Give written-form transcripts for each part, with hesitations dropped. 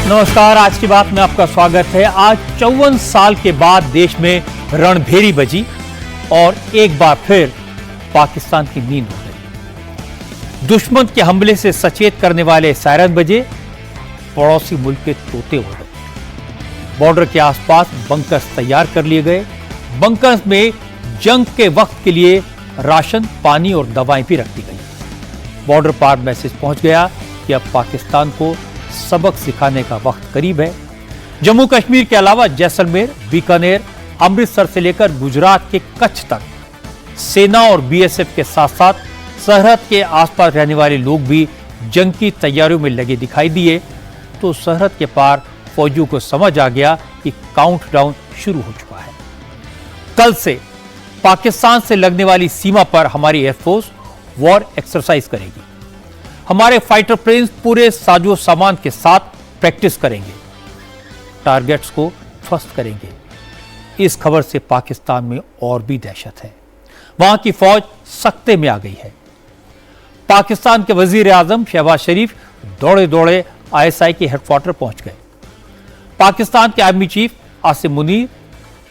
नमस्कार, आज की बात में आपका स्वागत है। आज 54 साल के बाद देश में रणभेरी बजी और एक बार फिर पाकिस्तान की नींद उड़ गई। दुश्मन के हमले से सचेत करने वाले सायरन बजे, पड़ोसी मुल्क के तोते उड़ गए। बॉर्डर के आसपास बंकर्स तैयार कर लिए गए। बंकर्स में जंग के वक्त के लिए राशन, पानी और दवाएं भी रख दी गई। बॉर्डर पार मैसेज पहुंच गया कि अब पाकिस्तान को सबक सिखाने का वक्त करीब है। जम्मू कश्मीर के अलावा जैसलमेर, बीकानेर, अमृतसर से लेकर गुजरात के कच्छ तक सेना और बीएसएफ के साथ साथ सरहद के आसपास रहने वाले लोग भी जंग की तैयारियों में लगे दिखाई दिए। तो सरहद के पार फौजियों को समझ आ गया कि काउंटडाउन शुरू हो चुका है। कल से पाकिस्तान से लगने वाली सीमा पर हमारी एयरफोर्स वॉर एक्सरसाइज करेगी। हमारे फाइटर प्लेन्स पूरे साजो सामान के साथ प्रैक्टिस करेंगे, टारगेट्स को ध्वस्त करेंगे। इस खबर से पाकिस्तान में और भी दहशत है। वहां की फौज सख्ते में आ गई है। पाकिस्तान के वजीर आजम शहबाज शरीफ दौड़े दौड़े आईएसआई के हेडक्वार्टर पहुंच गए। पाकिस्तान के army chief Asim Munir,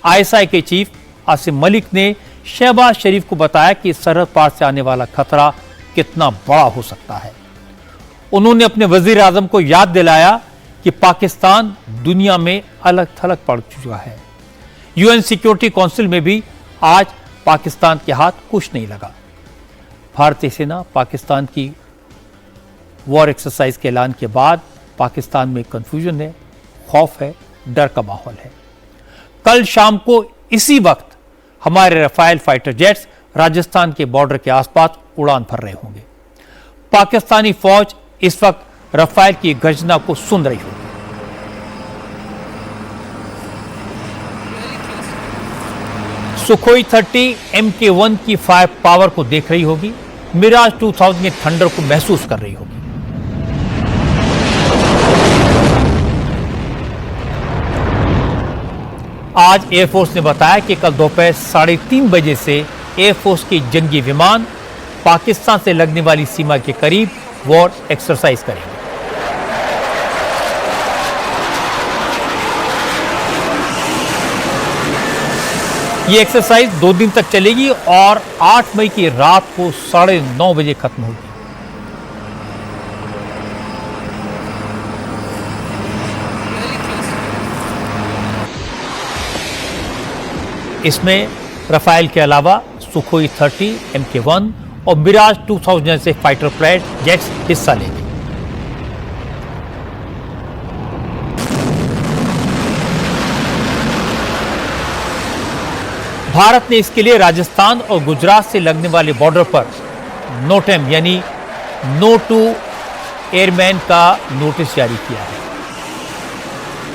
ISI के चीफ आसिम मलिक ने शहबाज शरीफ को बताया कि सरहद पार से आने वाला खतरा कितना बड़ा हो सकता है। उन्होंने अपने वजीर आजम को याद दिलाया कि पाकिस्तान दुनिया में अलग थलग पड़ चुका है। यूएन सिक्योरिटी काउंसिल में भी आज पाकिस्तान के हाथ कुछ नहीं लगा। भारतीय सेना पाकिस्तान की वॉर एक्सरसाइज के ऐलान के बाद पाकिस्तान में कंफ्यूजन है, खौफ है, डर का माहौल है। कल शाम को इसी वक्त हमारे रफाल फाइटर जेट्स राजस्थान के बॉर्डर के आसपास उड़ान भर रहे होंगे। पाकिस्तानी फौज इस वक्त रफाल की गर्जना को सुन रही होगी। सुखोई 30 MK1 की फायर पावर को देख रही होगी। मिराज 2000 के थंडर को महसूस कर रही होगी। आज एयरफोर्स ने बताया कि कल दोपहर 3:30 बजे से एयरफोर्स के जंगी विमान पाकिस्तान से लगने वाली सीमा के करीब वॉर एक्सरसाइज करेंगे। ये एक्सरसाइज 2 दिन तक चलेगी और 8 मई की रात को 9:30 बजे खत्म होगी। इसमें रफाल के अलावा सुखोई 30, MK1 और मिराज 2000 जैसे फाइटर प्लेट जेट्स हिस्सा लेंगे। भारत ने इसके लिए राजस्थान और गुजरात से लगने वाले बॉर्डर पर नोटेम यानी नो टू एयरमैन का नोटिस जारी किया है।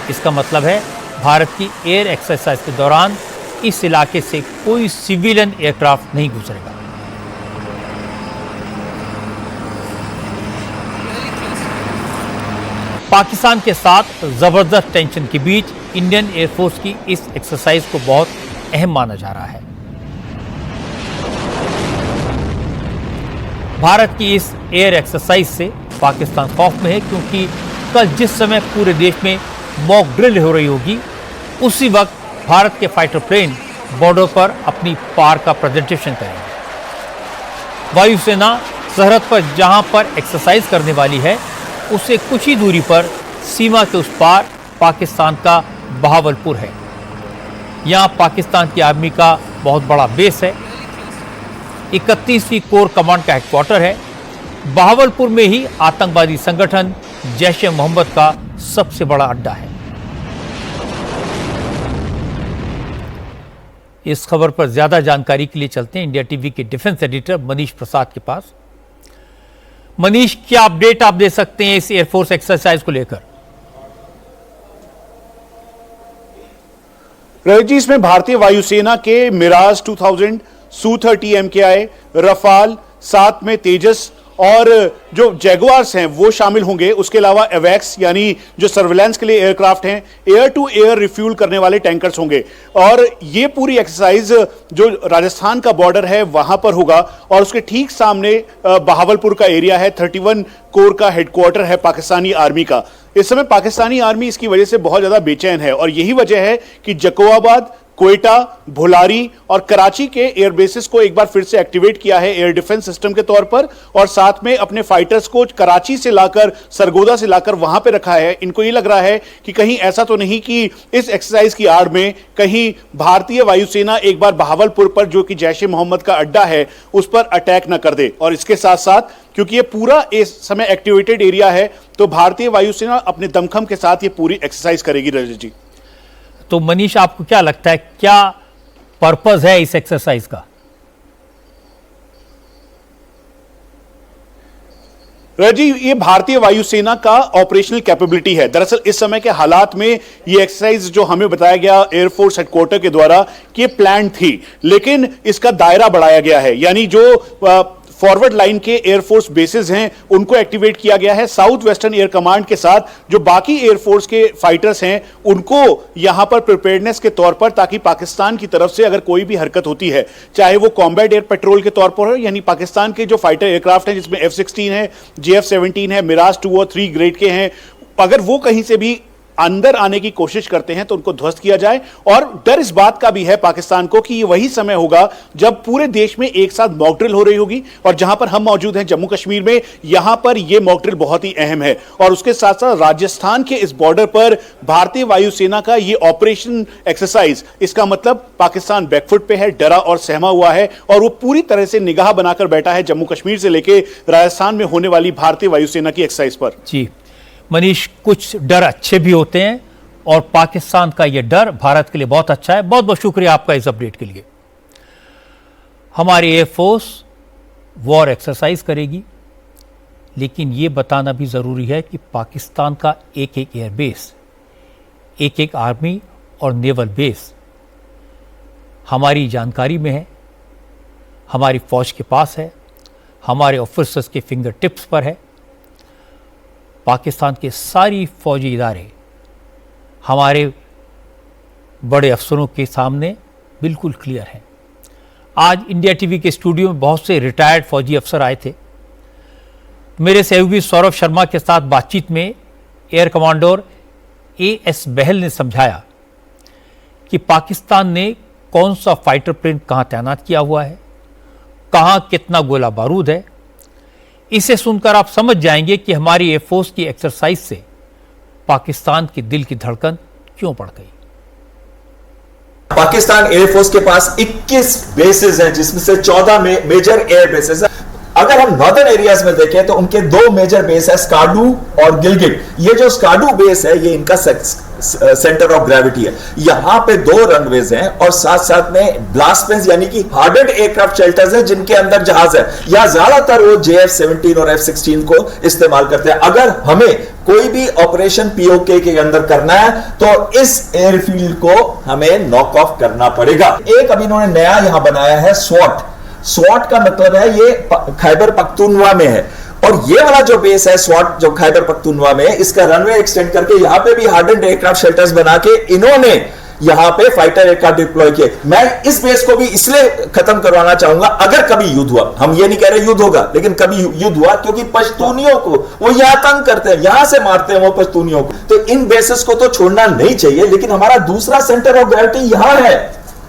इसका मतलब है भारत की एयर एक्सरसाइज के दौरान इस इलाके से कोई सिविलियन एयरक्राफ्ट नहीं गुजरेगा। पाकिस्तान के साथ जबरदस्त टेंशन के बीच इंडियन एयरफोर्स की इस एक्सरसाइज को बहुत अहम माना जा रहा है। भारत की इस एयर एक्सरसाइज से पाकिस्तान खौफ में है, क्योंकि कल जिस समय पूरे देश में मॉक ड्रिल हो रही होगी, उसी वक्त भारत के फाइटर प्लेन बॉर्डर पर अपनी पार का प्रेजेंटेशन करेंगे। वायुसेना सरहद पर जहां पर एक्सरसाइज करने वाली है, उससे कुछ ही दूरी पर सीमा के उस पार पाकिस्तान का बहावलपुर है। यहां पाकिस्तान की आर्मी का बहुत बड़ा बेस है। 31वीं कोर कमांड का हेडक्वार्टर है। बहावलपुर में ही आतंकवादी संगठन जैश-ए-मोहम्मद का सबसे बड़ा अड्डा है। इस खबर पर ज्यादा जानकारी के लिए चलते हैं इंडिया टीवी के डिफेंस एडिटर मनीष प्रसाद के पास। मनीष, क्या अपडेट आप दे सकते हैं इस एयरफोर्स एक्सरसाइज को लेकर? रवि जी, इसमें भारतीय वायुसेना के मिराज 2000, Su-30 MKI, रफाल, साथ में तेजस और जो जैगुआर्स हैं वो शामिल होंगे। उसके अलावा एवैक्स यानी जो सर्विलांस के लिए एयरक्राफ्ट हैं, एयर टू एयर रिफ्यूल करने वाले टैंकर्स होंगे। और ये पूरी एक्सरसाइज जो राजस्थान का बॉर्डर है वहां पर होगा और उसके ठीक सामने बहावलपुर का एरिया है। 31 कोर का हेडक्वार्टर है पाकिस्तानी आर्मी का। इस समय पाकिस्तानी आर्मी इसकी वजह से बहुत ज्यादा बेचैन है और यही वजह है कि जकोआबाद, क्वेटा, भुलारी और कराची के एयरबेसेस को एक बार फिर से एक्टिवेट किया है एयर डिफेंस सिस्टम के तौर पर और साथ में अपने फाइटर्स को कराची से लाकर, सरगोदा से लाकर वहां पे रखा है। इनको ये लग रहा है कि कहीं ऐसा तो नहीं कि इस एक्सरसाइज की आड़ में कहीं भारतीय वायुसेना एक बार बहावलपुर पर, जो कि जैश ए मोहम्मद का अड्डा है, उस पर अटैक न कर दे। और इसके साथ साथ क्योंकि ये पूरा इस समय एक्टिवेटेड एरिया है तो भारतीय वायुसेना अपने दमखम के साथ ये पूरी एक्सरसाइज करेगी। रजत जी, तो मनीष, आपको क्या लगता है, क्या पर्पस है इस एक्सरसाइज का? जी, ये भारतीय वायुसेना का ऑपरेशनल कैपेबिलिटी है। दरअसल इस समय के हालात में ये एक्सरसाइज जो हमें बताया गया एयरफोर्स हेडक्वार्टर के द्वारा कि ये प्लान थी, लेकिन इसका दायरा बढ़ाया गया है। यानी जो फॉरवर्ड लाइन के एयरफोर्स बेसिस हैं उनको एक्टिवेट किया गया है साउथ वेस्टर्न एयर कमांड के साथ। जो बाकी एयरफोर्स के फाइटर्स हैं उनको यहां पर प्रिपेयर्डनेस के तौर पर, ताकि पाकिस्तान की तरफ से अगर कोई भी हरकत होती है, चाहे वो कॉम्बैट एयर पेट्रोल के तौर पर हो, यानी पाकिस्तान के जो फाइटर एयरक्राफ्ट हैं जिसमें F-16 है, JF-17 है, मिराज 2 और 3 ग्रेड के हैं, अगर वो कहीं से भी अंदर आने की कोशिश करते हैं तो उनको ध्वस्त किया जाए। और डर इस बात का भी है पाकिस्तान को कि ये वही समय होगा जब पूरे देश में एक साथ मॉक ड्रिल हो रही होगी। और जहां पर हम मौजूद हैं जम्मू कश्मीर में, यहां पर यह मॉक ड्रिल बहुत ही अहम है। और उसके साथ साथ राजस्थान के इस बॉर्डर पर भारतीय वायुसेना का यह ऑपरेशन एक्सरसाइज, इसका मतलब पाकिस्तान बैकफुट पे है, डरा और सहमा हुआ है और वो पूरी तरह से निगाह बनाकर बैठा है जम्मू कश्मीर से लेकर राजस्थान में होने वाली भारतीय वायुसेना की एक्सरसाइज पर। जी मनीष, कुछ डर अच्छे भी होते हैं और पाकिस्तान का यह डर भारत के लिए बहुत अच्छा है। बहुत बहुत शुक्रिया आपका इस अपडेट के लिए। हमारी एयरफोर्स वॉर एक्सरसाइज करेगी, लेकिन यह बताना भी जरूरी है कि पाकिस्तान का एक एक एयरबेस, एक एक आर्मी और नेवल बेस हमारी जानकारी में है, हमारी फौज के पास है, हमारे ऑफिसर्स के फिंगर टिप्स पर है। पाकिस्तान के सारी फौजी इदारे हमारे बड़े अफसरों के सामने बिल्कुल क्लियर हैं। आज इंडिया टीवी के स्टूडियो में बहुत से रिटायर्ड फौजी अफसर आए थे। मेरे सहयोगी सौरभ शर्मा के साथ बातचीत में एयर कमांडर AS बहल ने समझाया कि पाकिस्तान ने कौन सा फाइटर प्लेन कहां तैनात किया हुआ है, कहां कितना गोला बारूद है। इसे सुनकर आप समझ जाएंगे कि हमारी एयरफोर्स की एक्सरसाइज से पाकिस्तान के दिल की धड़कन क्यों बढ़ गई। पाकिस्तान एयरफोर्स के पास 21 बेसेस हैं, जिसमें से 14 मेजर एयर बेसेस हैं। अगर हम नॉर्दर्न एरियाज में देखें तो उनके 2 मेजर बेस है, स्कार्डू और गिलगिट। ये जो स्कार्डू बेस है ये इनका सेंटर ऑफ ग्रेविटी है। यहां पे 2 रनवेज हैं और साथ साथ में ब्लास्ट पेन्स यानी कि हार्डेड एयरक्राफ्ट शेल्टर्स हैं जिनके अंदर जहाज है। यहां ज्यादातर वो JF-17 और F-16 को इस्तेमाल करते हैं। अगर हमें कोई भी ऑपरेशन POK के अंदर करना है तो इस एयरफील्ड को हमें नॉक ऑफ करना पड़ेगा। एक अभी इन्होंने नया यहां बनाया है स्वॉट। स्वॉट का मतलब है ये खैबर पख्तूनवा में है और ये वाला जो बेस है स्वॉट जो खैबर पख्तूनवा में, इसका रनवे एक्सटेंड करके यहां पे भी हार्डन्ड एयरक्राफ्ट शेल्टर्स बना के इन्होंने यहां पे फाइटर एयरक्राफ्ट डिप्लॉय किए। मैं इस बेस को भी इसलिए खत्म करवाना चाहूंगा अगर कभी युद्ध हुआ, हम ये नहीं कह रहे युद्ध होगा, लेकिन कभी युद्ध हुआ, क्योंकि पश्तूनियों को वो यहां तंग करते हैं, यहां से मारते हैं वो पश्तूनियों को, तो इन बेसिस को तो छोड़ना नहीं चाहिए। लेकिन हमारा दूसरा सेंटर ऑफ ग्रेविटी यहां है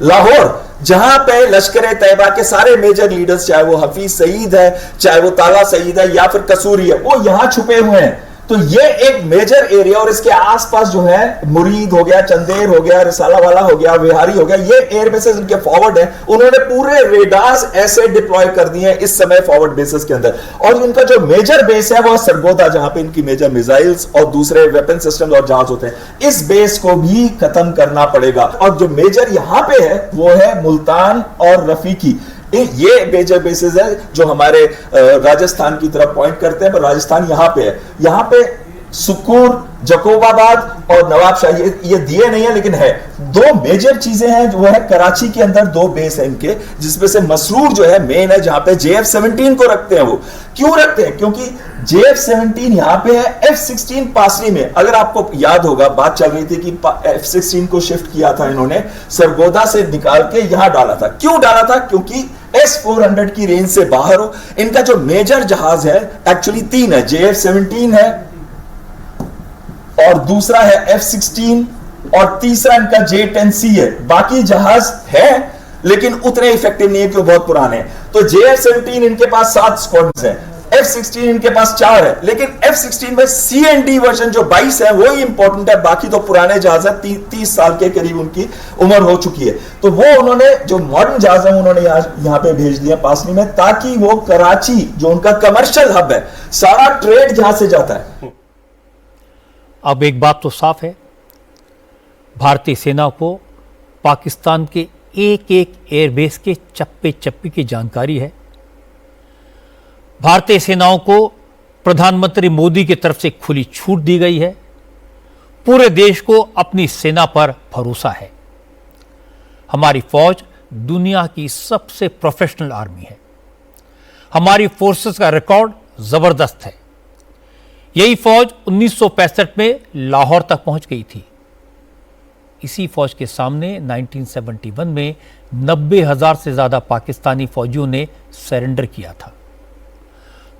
लाहौर, जहां पे लश्कर तैयबा के सारे मेजर लीडर्स, चाहे वो हफीज सईद है, चाहे वो ताला सईद है या फिर कसूरी है, वो यहां छुपे हुए हैं। तो ये एक मेजर एरिया और इसके आसपास जो है मुरीद हो गया, चंदेर हो गया, रिसाला वाला हो गया, विहारी हो गया, ये एयर बेसेस इनके फॉरवर्ड है। उन्होंने पूरे रेडार्स ऐसे डिप्लॉय कर दिए हैं इस समय फॉरवर्ड बेसेस के अंदर। और इनका जो मेजर बेस है वो सरगोदा, जहां पे इनकी मेजर मिसाइल्स और दूसरे वेपन सिस्टम और जहाज होते हैं। इस बेस को भी खत्म करना पड़ेगा। और जो मेजर यहां पे है वो है मुल्तान और रफीकी। ये मेजर बेसेस है जो हमारे राजस्थान की तरफ पॉइंट करते हैं, पर राजस्थान यहां पे है। यहां पे सुकूर, जकोबाबाद और नवाबशाह, ये दिए नहीं है लेकिन है। दो मेजर चीजें हैं, जो है कराची के अंदर दो बेस है इनके, जिसमें से मसरूर जो है मेन है, जहां पे JF-17 को रखते हैं। वो क्यों रखते हैं? क्योंकि JF-17 यहां पे है, F-16 पासरी में। अगर आपको याद होगा, बात चल रही थी कि F-16 को शिफ्ट किया था इन्होंने, सरगोदा से निकाल के यहां डाला था। क्यों डाला था? क्योंकि S-400 की रेंज से बाहर हो। इनका जो मेजर जहाज है एक्चुअली 3 है, JF-17 है और दूसरा है F-16 और तीसरा इनका J-10C है। बाकी जहाज है लेकिन उतने इफेक्टिव नहीं है क्योंकि बहुत पुराने हैं। तो JF-17 इनके पास 7 स्क्वाड्स हैं, F-16 इनके पास 4 है, लेकिन F-16 में C&D वर्जन जो 22 है वो ही इंपॉर्टेंट है। बाकी तो पुराने जहाज है, 30 साल के करीब उनकी उम्र हो चुकी है। तो वो उन्होंने जो मॉडर्न जहाज है उन्होंने यहां पे भेज दिया पासनी में, ताकि वो कराची जो उनका कमर्शियल हब है, सारा ट्रेड जहां से जाता है। अब एक बात तो साफ है, भारतीय सेना को पाकिस्तान के एक एक एयरबेस के चप्पे चप्पे की जानकारी है। भारतीय सेनाओं को प्रधानमंत्री मोदी की तरफ से खुली छूट दी गई है। पूरे देश को अपनी सेना पर भरोसा है। हमारी फौज दुनिया की सबसे प्रोफेशनल आर्मी है। हमारी फोर्सेस का रिकॉर्ड जबरदस्त है। यही फौज 1965 में लाहौर तक पहुंच गई थी। इसी फौज के सामने 1971 में 90,000 से ज्यादा पाकिस्तानी फौजियों ने सरेंडर किया था।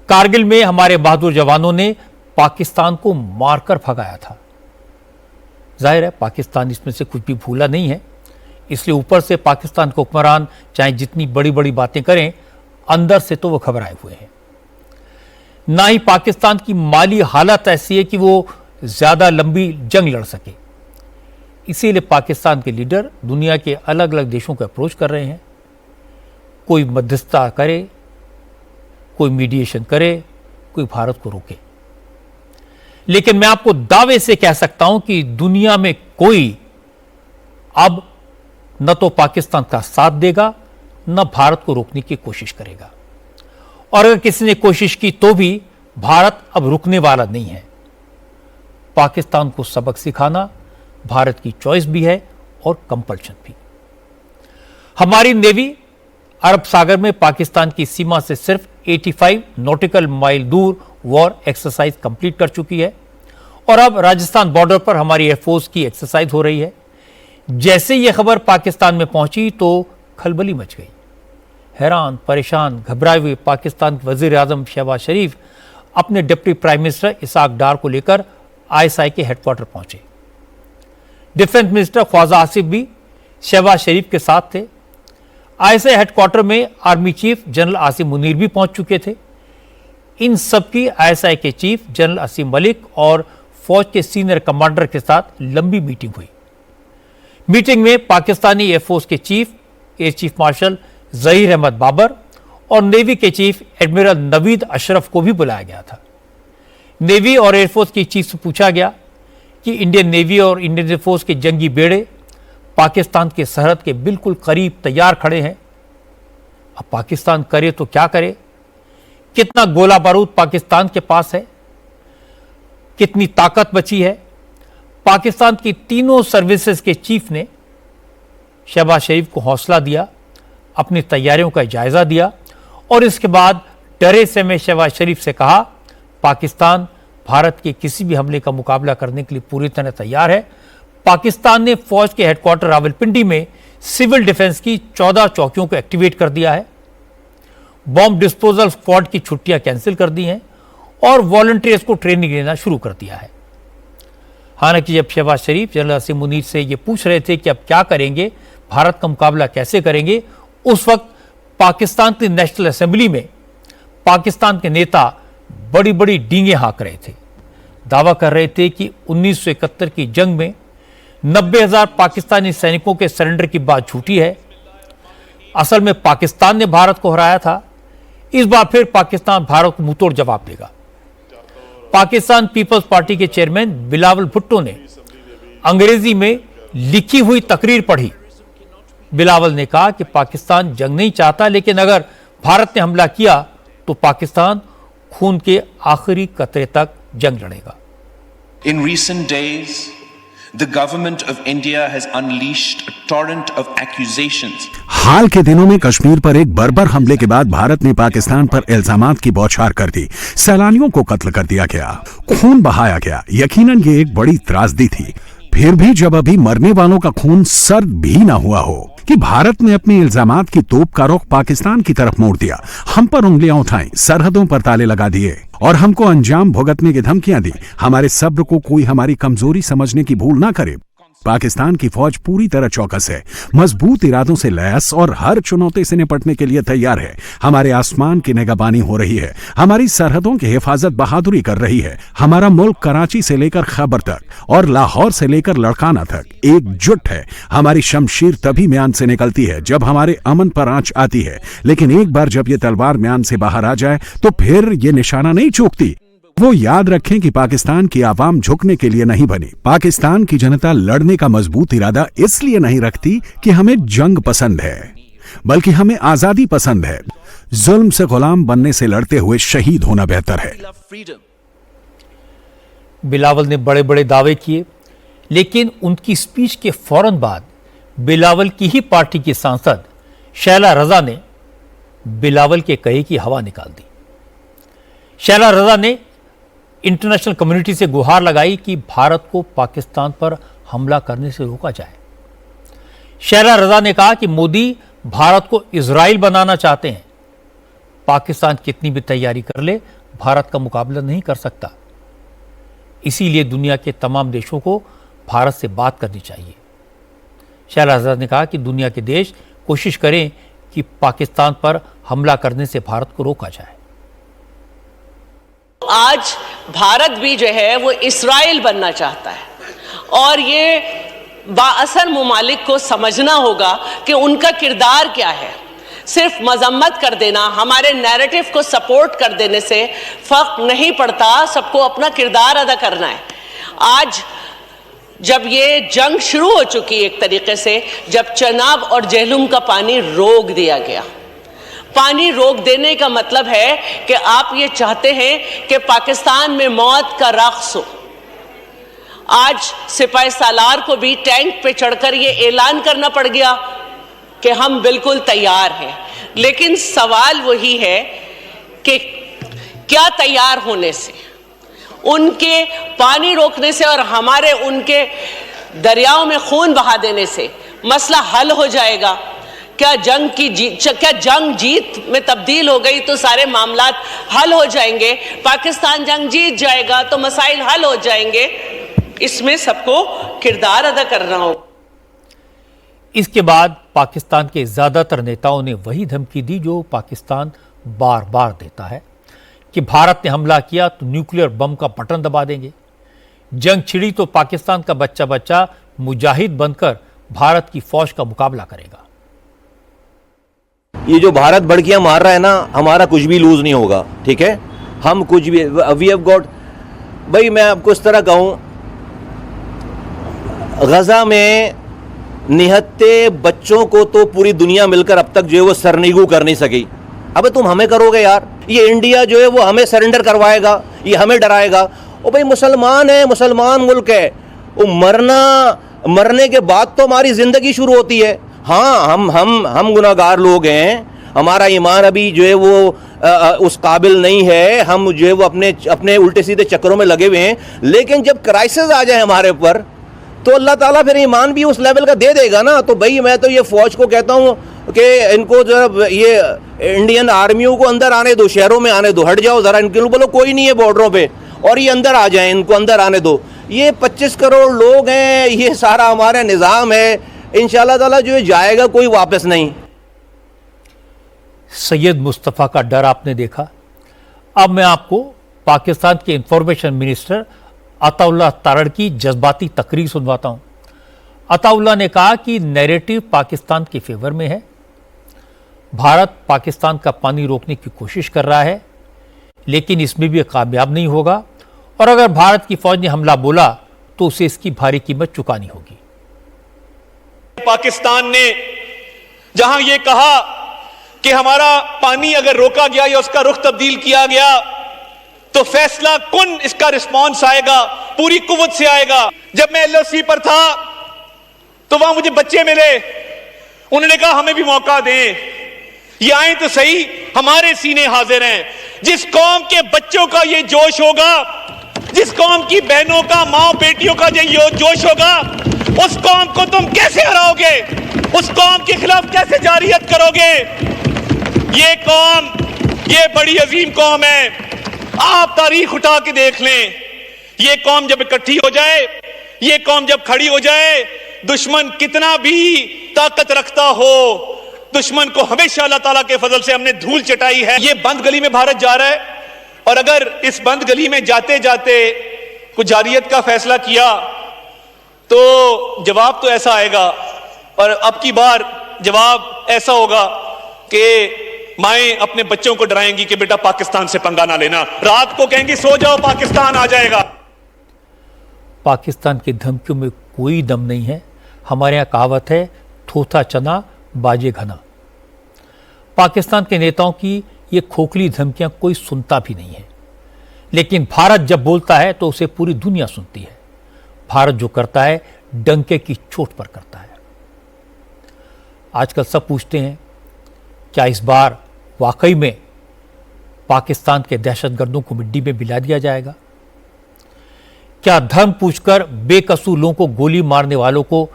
कारगिल में हमारे बहादुर जवानों ने पाकिस्तान को मारकर भगाया था। जाहिर है पाकिस्तान इसमें से कुछ भी भूला नहीं है, इसलिए ऊपर से पाकिस्तान के हुक्मरान चाहे जितनी बड़ी बड़ी बातें करें, अंदर से तो वो घबराए हुए हैं। ना ही पाकिस्तान की माली हालत ऐसी है कि वो ज्यादा लंबी जंग लड़ सके। इसीलिए पाकिस्तान के लीडर दुनिया के अलग अलग देशों को अप्रोच कर रहे हैं। कोई मध्यस्थता करे, कोई मीडिएशन करे, कोई भारत को रोके। लेकिन मैं आपको दावे से कह सकता हूं कि दुनिया में कोई अब न तो पाकिस्तान का साथ देगा, न भारत को रोकने की कोशिश करेगा। और अगर किसी ने कोशिश की तो भी भारत अब रुकने वाला नहीं है। पाकिस्तान को सबक सिखाना भारत की चॉइस भी है और कंपल्शन भी। हमारी नेवी अरब सागर में पाकिस्तान की सीमा से सिर्फ 85 नॉटिकल माइल दूर वॉर एक्सरसाइज कंप्लीट कर चुकी है और अब राजस्थान बॉर्डर पर हमारी एयरफोर्स की एक्सरसाइज हो रही है। जैसे यह खबर पाकिस्तान में पहुंची तो खलबली मच गई। हैरान, परेशान, घबराए हुए पाकिस्तान के वजीर आजम शहबाज शरीफ अपने डिप्टी प्राइम मिनिस्टर इसाक डार को लेकर ISI के हेडक्वार्टर पहुंचे। डिफेंस मिनिस्टर ख्वाजा आसिफ भी शहबाज शरीफ के साथ थे। ISI हेडक्वार्टर में army chief general Asim Munir भी पहुंच चुके थे। इन सबकी ISI के चीफ जनरल असीम मलिक और फौज के सीनियर कमांडर के साथ लंबी मीटिंग हुई। मीटिंग में पाकिस्तानी एयरफोर्स के chief air chief marshal Zaheer Ahmed Babar और नेवी के चीफ एडमिरल नवीद अशरफ को भी बुलाया गया था। नेवी और एयरफोर्स की चीफ से पूछा गया कि इंडियन नेवी और इंडियन एयरफोर्स के जंगी बेड़े पाकिस्तान के सरहद के बिल्कुल करीब तैयार खड़े हैं। अब पाकिस्तान करे तो क्या करे? कितना गोला बारूद पाकिस्तान के पास है? कितनी ताकत बची है? पाकिस्तान की तीनों सर्विसेज के चीफ ने शहबाज शरीफ को हौसला दिया, अपनी तैयारियों का जायजा दिया और इसके बाद डरे से में शहबाज शरीफ से कहा, पाकिस्तान भारत के किसी भी हमले का मुकाबला करने के लिए पूरी तरह तैयार है। पाकिस्तान ने फौज के हेडक्वार्टर रावलपिंडी में सिविल डिफेंस की 14 चौकियों को एक्टिवेट कर दिया है। बॉम्ब डिस्पोजल स्क्वाड की छुट्टियां कैंसिल कर दी हैं और वॉलंटियर्स को ट्रेनिंग देना शुरू कर दिया है। हालांकि जब शहबाज शरीफ जनरल असीम मुनीर से ये पूछ रहे थे कि अब क्या करेंगे, भारत का मुकाबला कैसे करेंगे, उस वक्त पाकिस्तान की नेशनल असेंबली में पाकिस्तान के नेता बड़ी बड़ी डींगे हाँक रहे थे। दावा कर रहे थे कि 1971 की जंग में 90,000 पाकिस्तानी सैनिकों के सरेंडर की बात झूठी है। असल में पाकिस्तान ने भारत को हराया था। इस बार फिर पाकिस्तान भारत को मुंहतोड़ जवाब देगा। पाकिस्तान पीपल्स पार्टी के चेयरमैन बिलावल भुट्टो ने अंग्रेजी में लिखी हुई तकरीर पढ़ी। बिलावल ने कहा कि पाकिस्तान जंग नहीं चाहता, लेकिन अगर भारत ने हमला किया तो पाकिस्तान खून के आखिरी कतरे तक जंग लड़ेगा। In recent days, the government of India has unleashed a torrent of accusations. हाल के दिनों में कश्मीर पर एक बर्बर हमले के बाद भारत ने पाकिस्तान पर इल्जामात की बौछार कर दी। सैलानियों को कत्ल कर दिया गया, खून बहाया गया। यकीनन ये एक बड़ी त्रासदी थी। फिर भी जब अभी मरने वालों का खून सर्द भी ना हुआ हो कि भारत ने अपने इल्जामात की तोप का रुख पाकिस्तान की तरफ मोड़ दिया, हम पर उंगलियां उठाई, सरहदों पर ताले लगा दिए और हमको अंजाम भुगतने की धमकियां दी। हमारे सब्र को कोई हमारी कमजोरी समझने की भूल ना करे। पाकिस्तान की फौज पूरी तरह चौकस है, मजबूत इरादों से लैस और हर चुनौती से निपटने के लिए तैयार है। हमारे आसमान की निगहबानी हो रही है, हमारी सरहदों की हिफाजत बहादुरी कर रही है। हमारा मुल्क कराची से लेकर खैबर तक और लाहौर से लेकर लड़काना तक एकजुट है। हमारी शमशीर तभी म्यान से निकलती है जब हमारे अमन पर आंच आती है, लेकिन एक बार जब ये तलवार म्यान से बाहर आ जाए तो फिर ये निशाना नहीं चूकती। वो याद रखें कि पाकिस्तान की आवाम झुकने के लिए नहीं बनी। पाकिस्तान की जनता लड़ने का मजबूत इरादा इसलिए नहीं रखती कि हमें जंग पसंद है, बल्कि हमें आजादी पसंद है। जुल्म से गुलाम बनने से लड़ते हुए शहीद होना बेहतर है। बिलावल ने बड़े बड़े दावे किए, लेकिन उनकी स्पीच के फौरन बाद बिलावल की ही पार्टी की सांसद शैला रजा ने बिलावल के कहे की हवा निकाल दी। शैला रजा ने इंटरनेशनल कम्युनिटी से गुहार लगाई कि भारत को पाकिस्तान पर हमला करने से रोका जाए। शैला रजा ने कहा कि मोदी भारत को इजराइल बनाना चाहते हैं। पाकिस्तान कितनी भी तैयारी कर ले, भारत का मुकाबला नहीं कर सकता। इसीलिए दुनिया के तमाम देशों को भारत से बात करनी चाहिए। शैला रजा ने कहा कि दुनिया के देश कोशिश करें कि पाकिस्तान पर हमला करने से भारत को रोका जाए। आज भारत भी जो है वो इस्राइल बनना चाहता है और ये बाअसर मुमालिक को समझना होगा कि उनका किरदार क्या है। सिर्फ मजम्मत कर देना, हमारे नैरेटिव को सपोर्ट कर देने से फर्क नहीं पड़ता, सबको अपना किरदार अदा करना है। आज जब ये जंग शुरू हो चुकी एक तरीके से, जब चनाब और जेहलुम का पानी रोक दिया गया, पानी रोक देने का मतलब है कि आप ये चाहते हैं कि पाकिस्तान में मौत का रक़्स हो। आज सिपाही सालार को भी टैंक पे चढ़कर ये ऐलान करना पड़ गया कि हम बिल्कुल तैयार हैं। लेकिन सवाल वही है कि क्या तैयार होने से, उनके पानी रोकने से और हमारे उनके दरियाओं में खून बहा देने से मसला हल हो जाएगा? क्या जंग जीत में तब्दील हो गई तो सारे मामलात हल हो जाएंगे? पाकिस्तान जंग जीत जाएगा तो मसाइल हल हो जाएंगे? इसमें सबको किरदार अदा करना होगा। इसके बाद पाकिस्तान के ज्यादातर नेताओं ने वही धमकी दी जो पाकिस्तान बार बार देता है कि भारत ने हमला किया तो न्यूक्लियर बम का बटन दबा देंगे। जंग छिड़ी तो पाकिस्तान का बच्चा बच्चा मुजाहिद बनकर भारत की फौज का मुकाबला करेगा। ये जो भारत भड़कियां मार रहा है ना, हमारा कुछ भी लूज नहीं होगा, ठीक है? हम कुछ भी, वी हैव गॉट, भाई मैं आपको इस तरह कहूं, गजा में निहत्ते बच्चों को तो पूरी दुनिया मिलकर अब तक जो है वो सरनीगू कर नहीं सकी। अबे तुम हमें करोगे यार? ये इंडिया जो है वो हमें सरेंडर करवाएगा, ये हमें डराएगा। ओ भाई मुसलमान है, मुसलमान मुल्क है, वो मरने के बाद तो हमारी जिंदगी शुरू होती है। हाँ, हम गुनाहगार लोग हैं, हमारा ईमान अभी जो है वो उस काबिल नहीं है, हम जो है वो अपने उल्टे सीधे चक्करों में लगे हुए हैं। लेकिन जब क्राइसिस आ जाए हमारे ऊपर तो अल्लाह ताला फिर ईमान भी उस लेवल का दे देगा ना। तो भाई मैं तो ये फौज को कहता हूँ कि इनको जो ये इंडियन आर्मियों को अंदर आने दो, शहरों में आने दो, हट जाओ जरा, इनको बोलो कोई नहीं है बॉर्डरों पे, और ये अंदर आ जाएं, इनको अंदर आने दो। ये 25 करोड़ लोग हैं, ये सारा हमारा निज़ाम है, इंशाअल्लाह ताला जो है जाएगा कोई वापस नहीं। सैयद मुस्तफ़ा का डर आपने देखा। अब मैं आपको पाकिस्तान के इंफॉर्मेशन मिनिस्टर अताउल्लाह तारड़ की जज्बाती तकरीर सुनवाता हूं। अताउल्लाह ने कहा कि नैरेटिव पाकिस्तान के फेवर में है, भारत पाकिस्तान का पानी रोकने की कोशिश कर रहा है, लेकिन इसमें भी कामयाब नहीं होगा, और अगर भारत की फौज ने हमला बोला तो उसे इसकी भारी कीमत चुकानी होगी। पाकिस्तान ने जहां यह कहा कि हमारा पानी अगर रोका गया या उसका रुख तब्दील किया गया तो फैसला कुन इसका रिस्पॉन्स आएगा, पूरी कुव्वत से आएगा। जब मैं एलओसी पर था तो वहां मुझे बच्चे मिले, उन्होंने कहा हमें भी मौका दें, ये आए तो सही, हमारे सीने हाजिर हैं। जिस कौम के बच्चों का ये जोश होगा, जिस कौम की बहनों का, मां बेटियों का ये जोश होगा, उस कौम को तुम कैसे हराओगे, उस कौम के खिलाफ कैसे जारियत करोगे। ये कौम, ये बड़ी अजीम कौम है। आप तारीख उठा के देख लें, ये कौम जब इकट्ठी हो जाए, ये कौम जब खड़ी हो जाए, दुश्मन कितना भी ताकत रखता हो, दुश्मन को हमेशा अल्लाह ताला के फजल से हमने धूल चटाई है। ये बंद गली में भारत जा रहा है, और अगर इस बंद गली में जाते जाते कुछ जारियत का फैसला किया तो जवाब तो ऐसा आएगा, और अब की बार जवाब ऐसा होगा कि माएं अपने बच्चों को डराएंगी कि बेटा पाकिस्तान से पंगा ना लेना, रात को कहेंगी सो जाओ पाकिस्तान आ जाएगा। पाकिस्तान की धमकियों में कोई दम नहीं है। हमारे यहाँ कहावत है, थोथा चना बाजे घना। पाकिस्तान के नेताओं की ये खोखली धमकियां कोई सुनता भी नहीं है, लेकिन भारत जब बोलता है तो उसे पूरी दुनिया सुनती है। भारत जो करता है डंके की चोट पर करता है। आजकल सब पूछते हैं, क्या इस बार वाकई में पाकिस्तान के दहशतगर्दों को मिट्टी में मिला दिया जाएगा? क्या धर्म पूछकर बेकसूर लोगों को गोली मारने वालों को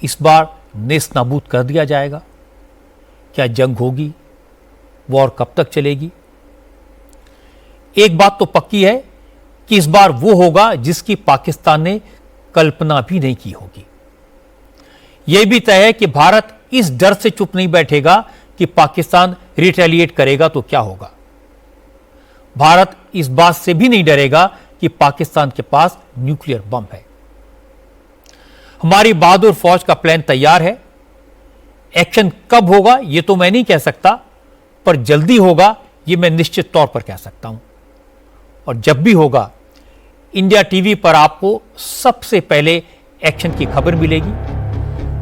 इस बार नेस्त नाबूद कर दिया जाएगा? क्या जंग होगी? वॉर कब तक चलेगी? एक बात तो पक्की है कि इस बार वो होगा जिसकी पाकिस्तान ने कल्पना भी नहीं की होगी। यह भी तय है कि भारत इस डर से चुप नहीं बैठेगा कि पाकिस्तान रिटेलिएट करेगा तो क्या होगा। भारत इस बात से भी नहीं डरेगा कि पाकिस्तान के पास न्यूक्लियर बम है। हमारी बहादुर फौज का प्लान तैयार है। एक्शन कब होगा यह तो मैं नहीं कह सकता, पर जल्दी होगा यह मैं निश्चित तौर पर कह सकता हूं। और जब भी होगा, इंडिया टीवी पर आपको सबसे पहले एक्शन की खबर मिलेगी,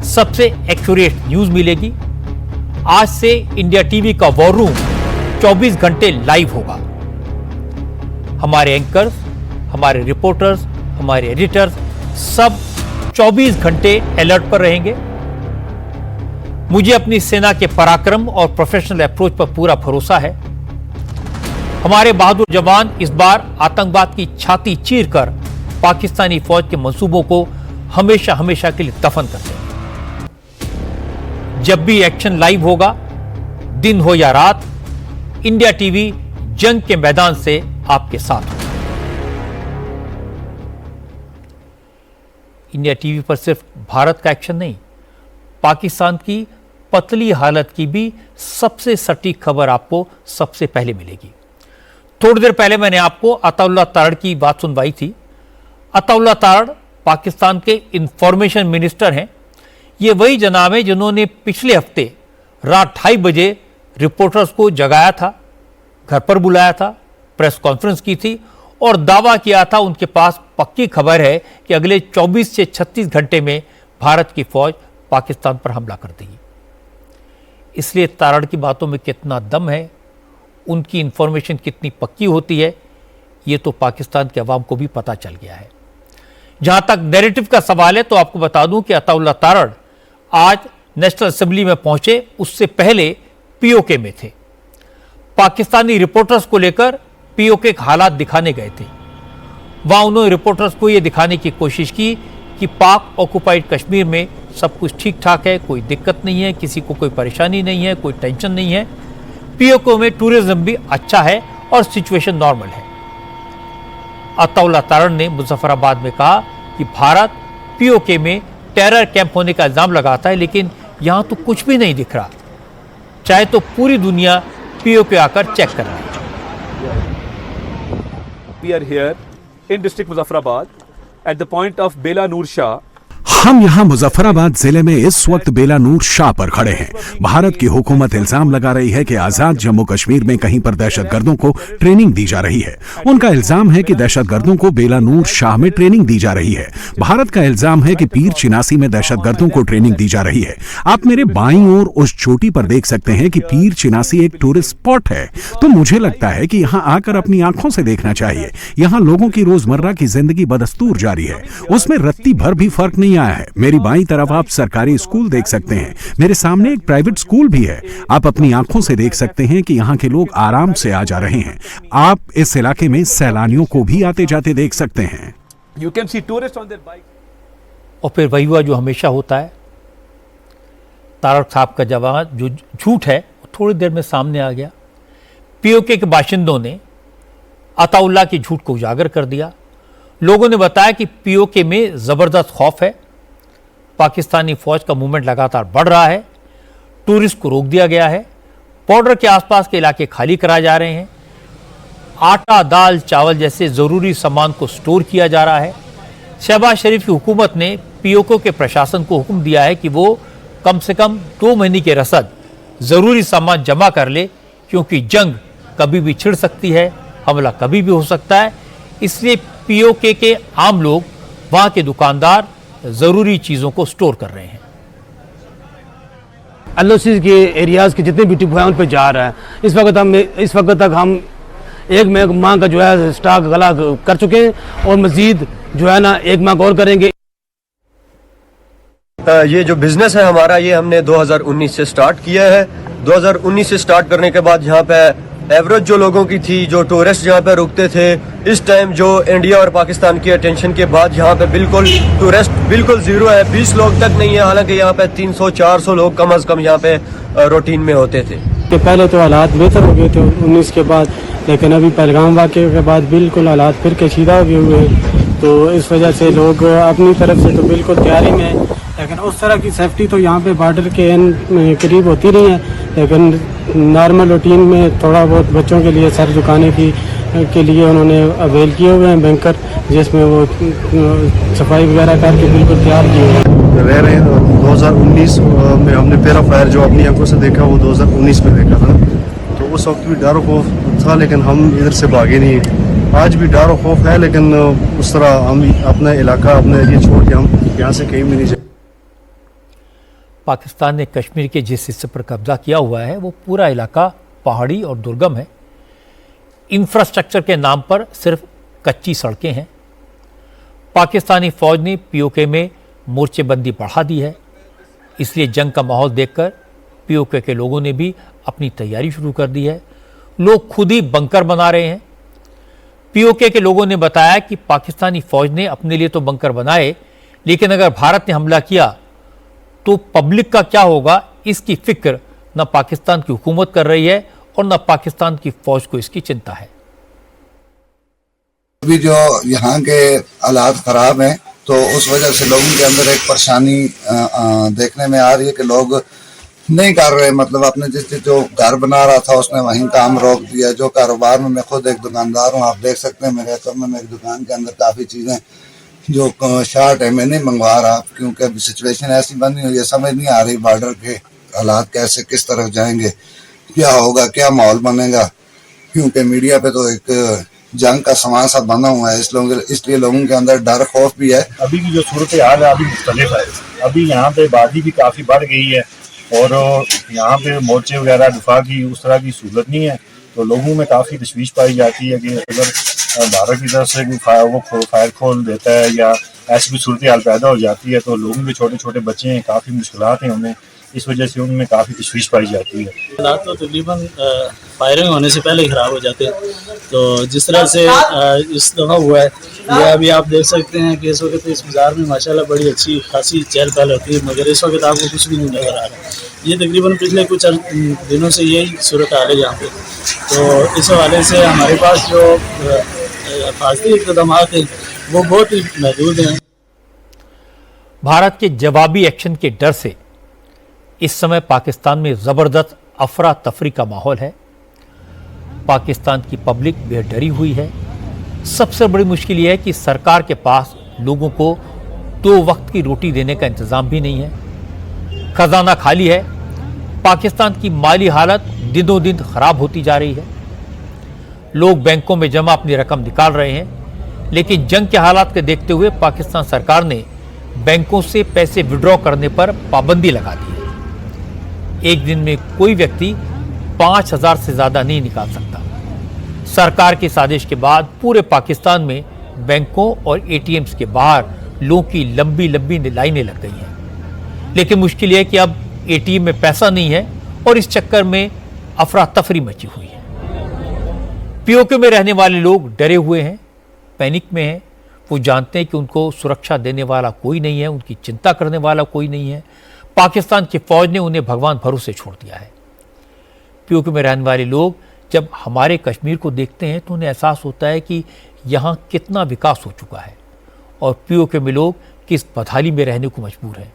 सबसे एक्यूरेट न्यूज मिलेगी। आज से इंडिया टीवी का वॉर रूम 24 घंटे लाइव होगा। हमारे एंकर्स, हमारे रिपोर्टर्स, हमारे एडिटर्स सब 24 घंटे अलर्ट पर रहेंगे। मुझे अपनी सेना के पराक्रम और प्रोफेशनल अप्रोच पर पूरा भरोसा है। हमारे बहादुर जवान इस बार आतंकवाद की छाती चीरकर पाकिस्तानी फौज के मंसूबों को हमेशा हमेशा के लिए दफन कर देंगे। जब भी एक्शन लाइव होगा, दिन हो या रात, इंडिया टीवी जंग के मैदान से आपके साथ होगा। इंडिया टीवी पर सिर्फ भारत का एक्शन नहीं, पाकिस्तान की पतली हालत की भी सबसे सटीक खबर आपको सबसे पहले मिलेगी। थोड़ी देर पहले मैंने आपको अताउल्लाह तारड़ की बात सुनवाई थी। अताउल्लाह तारड़ पाकिस्तान के इंफॉर्मेशन मिनिस्टर हैं। ये वही जनाब हैं जिन्होंने पिछले हफ्ते रात 2:30 बजे रिपोर्टर्स को जगाया था, घर पर बुलाया था, प्रेस कॉन्फ्रेंस की थी और दावा किया था उनके पास पक्की खबर है कि अगले 24 से 36 घंटे में भारत की फौज पाकिस्तान पर हमला कर देगी। इसलिए तारड़ की बातों में कितना दम है, उनकी इंफॉर्मेशन कितनी पक्की होती है, ये तो पाकिस्तान के अवाम को भी पता चल गया है। जहां तक नैरेटिव का सवाल है तो आपको बता दूं कि अताउल्लाह तारड़ आज नेशनल असेंबली में पहुंचे, उससे पहले पीओके में थे। पाकिस्तानी रिपोर्टर्स को लेकर पीओके के हालात दिखाने गए थे। वहां उन्होंने रिपोर्टर्स को यह दिखाने की कोशिश की कि पाक ऑक्युपाइड कश्मीर में सब कुछ ठीक ठाक है, कोई दिक्कत नहीं है, किसी को कोई परेशानी नहीं है, कोई टेंशन नहीं है, पीओके में टूरिज्म भी अच्छा है और सिचुएशन नॉर्मल है। अताउल्लाह तारड़ ने मुजफ्फराबाद में कहा कि भारत पीओके में टेरर कैंप होने का इल्जाम लगाता है, लेकिन यहां तो कुछ भी नहीं दिख रहा, चाहे तो पूरी दुनिया पीओके आकर चेक कर रही है। We are here in district Muzaffarabad at the point of Bela Noor Shah. हम यहाँ मुजफ्फराबाद जिले में इस वक्त बेलानूर शाह पर खड़े हैं। भारत की हुकूमत इल्जाम लगा रही है कि आजाद जम्मू कश्मीर में कहीं पर दहशतगर्दों को ट्रेनिंग दी जा रही है। उनका इल्जाम है कि दहशतगर्दों को बेलानूर शाह में ट्रेनिंग दी जा रही है। भारत का इल्जाम है कि पीर चिनासी में दहशतगर्दों को ट्रेनिंग दी जा रही है। आप मेरे बाईं ओर उस चोटी पर देख सकते हैं कि पीर चिनासी एक टूरिस्ट स्पॉट है। तो मुझे लगता है कि यहाँ आकर अपनी आंखों से देखना चाहिए। यहाँ लोगों की रोजमर्रा की जिंदगी बदस्तूर जारी है, उसमें रत्ती भर भी फर्क नहीं आया है। मेरी बाईं तरफ आप सरकारी स्कूल देख सकते हैं, मेरे सामने एक प्राइवेट स्कूल भी है। आप अपनी आंखों से देख सकते हैं कि यहाँ के लोग आराम से आ जा रहे हैं। आप इस इलाके में सैलानियों को भी आते जाते देख सकते हैं। You can see tourists on their bike. और फिर वही हुआ जो हमेशा होता है। तारक साहब का जवाब जो झूठ है थोड़ी देर में सामने आ गया। पीओके के बाशिंदों ने अताउल्लाह की झूठ को उजागर कर दिया। लोगों ने बताया कि पीओके में जबरदस्त खौफ है, पाकिस्तानी फौज का मूवमेंट लगातार बढ़ रहा है, टूरिस्ट को रोक दिया गया है, बॉर्डर के आसपास के इलाके खाली कराए जा रहे हैं, आटा दाल चावल जैसे ज़रूरी सामान को स्टोर किया जा रहा है। शहबाज शरीफ की हुकूमत ने पीओके के प्रशासन को हुक्म दिया है कि वो कम से कम 2 महीने के रसद ज़रूरी सामान जमा कर ले, क्योंकि जंग कभी भी छिड़ सकती है, हमला कभी भी हो सकता है। इसलिए पीओके के आम लोग, वहाँ के दुकानदार ज़रूरी चीज़ों को स्टोर कर रहे हैं। एलओसी के एरियाज़ के जितने भी डिपो हैं उन पर जा रहा है। इस वक्त तक हम 1 माह का जो है स्टॉक गला कर चुके हैं और मजीद जो है ना 1 माह और करेंगे। ये जो बिजनेस है हमारा, ये हमने 2019 से स्टार्ट किया है। 2019 से स्टार्ट करने के बाद यहाँ पे एवरेज जो लोगों की थी, जो टूरिस्ट यहाँ पे रुकते थे, इस टाइम जो इंडिया और पाकिस्तान की अटेंशन के बाद यहाँ पे बिल्कुल टूरिस्ट बिल्कुल जीरो है, 20 लोग तक नहीं है। हालांकि यहाँ पे 300-400 लोग कम अज कम यहाँ पे रूटीन में होते थे। पहले तो हालात बेहतर हो गए थे 19 के बाद, लेकिन अभी पहलगाम वाक़े के बाद बिल्कुल हालात फिर कशीदा हुए हुए, तो इस वजह से लोग अपनी तरफ से तो बिल्कुल तैयारी में, लेकिन उस तरह की सेफ्टी तो यहाँ पे बॉर्डर के करीब होती नहीं है। लेकिन नॉर्मल रूटीन में थोड़ा बहुत बच्चों के लिए सर झुकाने के लिए उन्होंने अवेल किए हुए हैं बैंकर, जिसमें वो सफाई वगैरह करके बिल्कुल तैयार किए हुए रह रहे हैं। 2019 में हमने पहला फायर जो अपनी आंखों से देखा वो 2019 में देखा था, तो उस वक्त भी डर और खौफ था, लेकिन हम इधर से भागे नहीं। आज भी डर और खौफ है, लेकिन उस तरह हम अपना इलाका, अपना एरिया छोड़ के हम यहाँ से कहीं भी नहीं जाए। पाकिस्तान ने कश्मीर के जिस हिस्से पर कब्जा किया हुआ है वो पूरा इलाका पहाड़ी और दुर्गम है। इंफ्रास्ट्रक्चर के नाम पर सिर्फ कच्ची सड़कें हैं। पाकिस्तानी फौज ने पीओके में मोर्चेबंदी बढ़ा दी है, इसलिए जंग का माहौल देखकर पीओके के लोगों ने भी अपनी तैयारी शुरू कर दी है। लोग खुद ही बंकर बना रहे हैं। पीओके के लोगों ने बताया कि पाकिस्तानी फौज ने अपने लिए तो बंकर बनाए, लेकिन अगर भारत ने हमला किया तो पब्लिक का क्या होगा, इसकी फिक्र न पाकिस्तान की हुकूमत कर रही है और न पाकिस्तान की फौज को इसकी चिंता है। अभी जो यहाँ के हालात खराब हैं, तो उस वजह से लोगों के अंदर एक परेशानी देखने में आ रही है कि लोग नहीं कर रहे, मतलब अपने जो घर बना रहा था उसने वहीं काम रोक दिया। जो कारोबार में, मैं खुद एक दुकानदार हूँ, आप देख सकते हैं मेरे तो मेरी दुकान के अंदर काफ़ी चीज़ें जो शार्ट है मैं नहीं मंगवा रहा, क्योंकि अभी सिचुएशन ऐसी बनी हुई है, समझ नहीं आ रही बॉर्डर के हालात कैसे किस तरफ जाएंगे, क्या होगा, क्या माहौल बनेगा, क्योंकि मीडिया पे तो एक जंग का समान सा बना हुआ है, इसलिए लोगों के अंदर डर खौफ भी है। अभी की जो सूरत हाल है अभी मुख्तलिफ है। अभी यहाँ पे आबादी भी काफ़ी बढ़ गई है और यहाँ पे मोर्चे वगैरह दिफा की उस तरह की सहूलत नहीं है, तो लोगों में काफ़ी तशवीश पाई जाती है कि अगर भारत की तरफ से वो फायर खोल देता है या ऐसी कोई सूरत हाल पैदा हो जाती है, तो लोगों के छोटे छोटे बच्चे हैं, काफ़ी मुश्किलात हैं उन्हें, इस वजह से उनमें काफ़ी तशवीश पाई जाती है। हालात तो तकरीबन फायरिंग होने से पहले ही ख़राब हो जाते हैं, तो जिस तरह से इस दफ़ा हुआ है, यह अभी आप देख सकते हैं कि इस वक्त इस बाज़ार में माशाल्लाह बड़ी अच्छी खासी चहल पहल होती है, मगर इस वक्त आपको कुछ भी नहीं नज़र आ रहा। ये तकरीबन पिछले कुछ दिनों से यही सूरत हाल है यहाँ पे, तो इस हवाले से हमारे पास जो हिफाजती इक़दाम हैं वो बहुत ही महदूद हैं। भारत के जवाबी एक्शन के डर से इस समय पाकिस्तान में ज़बरदस्त अफरा तफरी का माहौल है। पाकिस्तान की पब्लिक बेहद डरी हुई है। सबसे बड़ी मुश्किल यह है कि सरकार के पास लोगों को 2 वक्त की रोटी देने का इंतजाम भी नहीं है। खजाना खाली है। पाकिस्तान की माली हालत दिनों दिन खराब होती जा रही है। लोग बैंकों में जमा अपनी रकम निकाल रहे हैं, लेकिन जंग के हालात को देखते हुए पाकिस्तान सरकार ने बैंकों से पैसे विड्रॉ करने पर पाबंदी लगा दी है। एक दिन में कोई व्यक्ति 5,000 से ज्यादा नहीं निकाल सकता। सरकार की साजिश के बाद पूरे पाकिस्तान में बैंकों और एटीएम्स के बाहर लोगों की लंबी लंबी लाइनें लग गई हैं। लेकिन मुश्किल यह कि अब एटीएम में पैसा नहीं है और इस चक्कर में अफरा तफरी मची हुई है। पीओके में रहने वाले लोग डरे हुए हैं, पैनिक में हैं। वो जानते हैं कि उनको सुरक्षा देने वाला कोई नहीं है, उनकी चिंता करने वाला कोई नहीं है। पाकिस्तान की फौज ने उन्हें भगवान भरोसे छोड़ दिया है। पीओके में रहने वाले लोग जब हमारे कश्मीर को देखते हैं तो उन्हें एहसास होता है कि यहाँ कितना विकास हो चुका है और पीओके में लोग किस बदहाली में रहने को मजबूर हैं।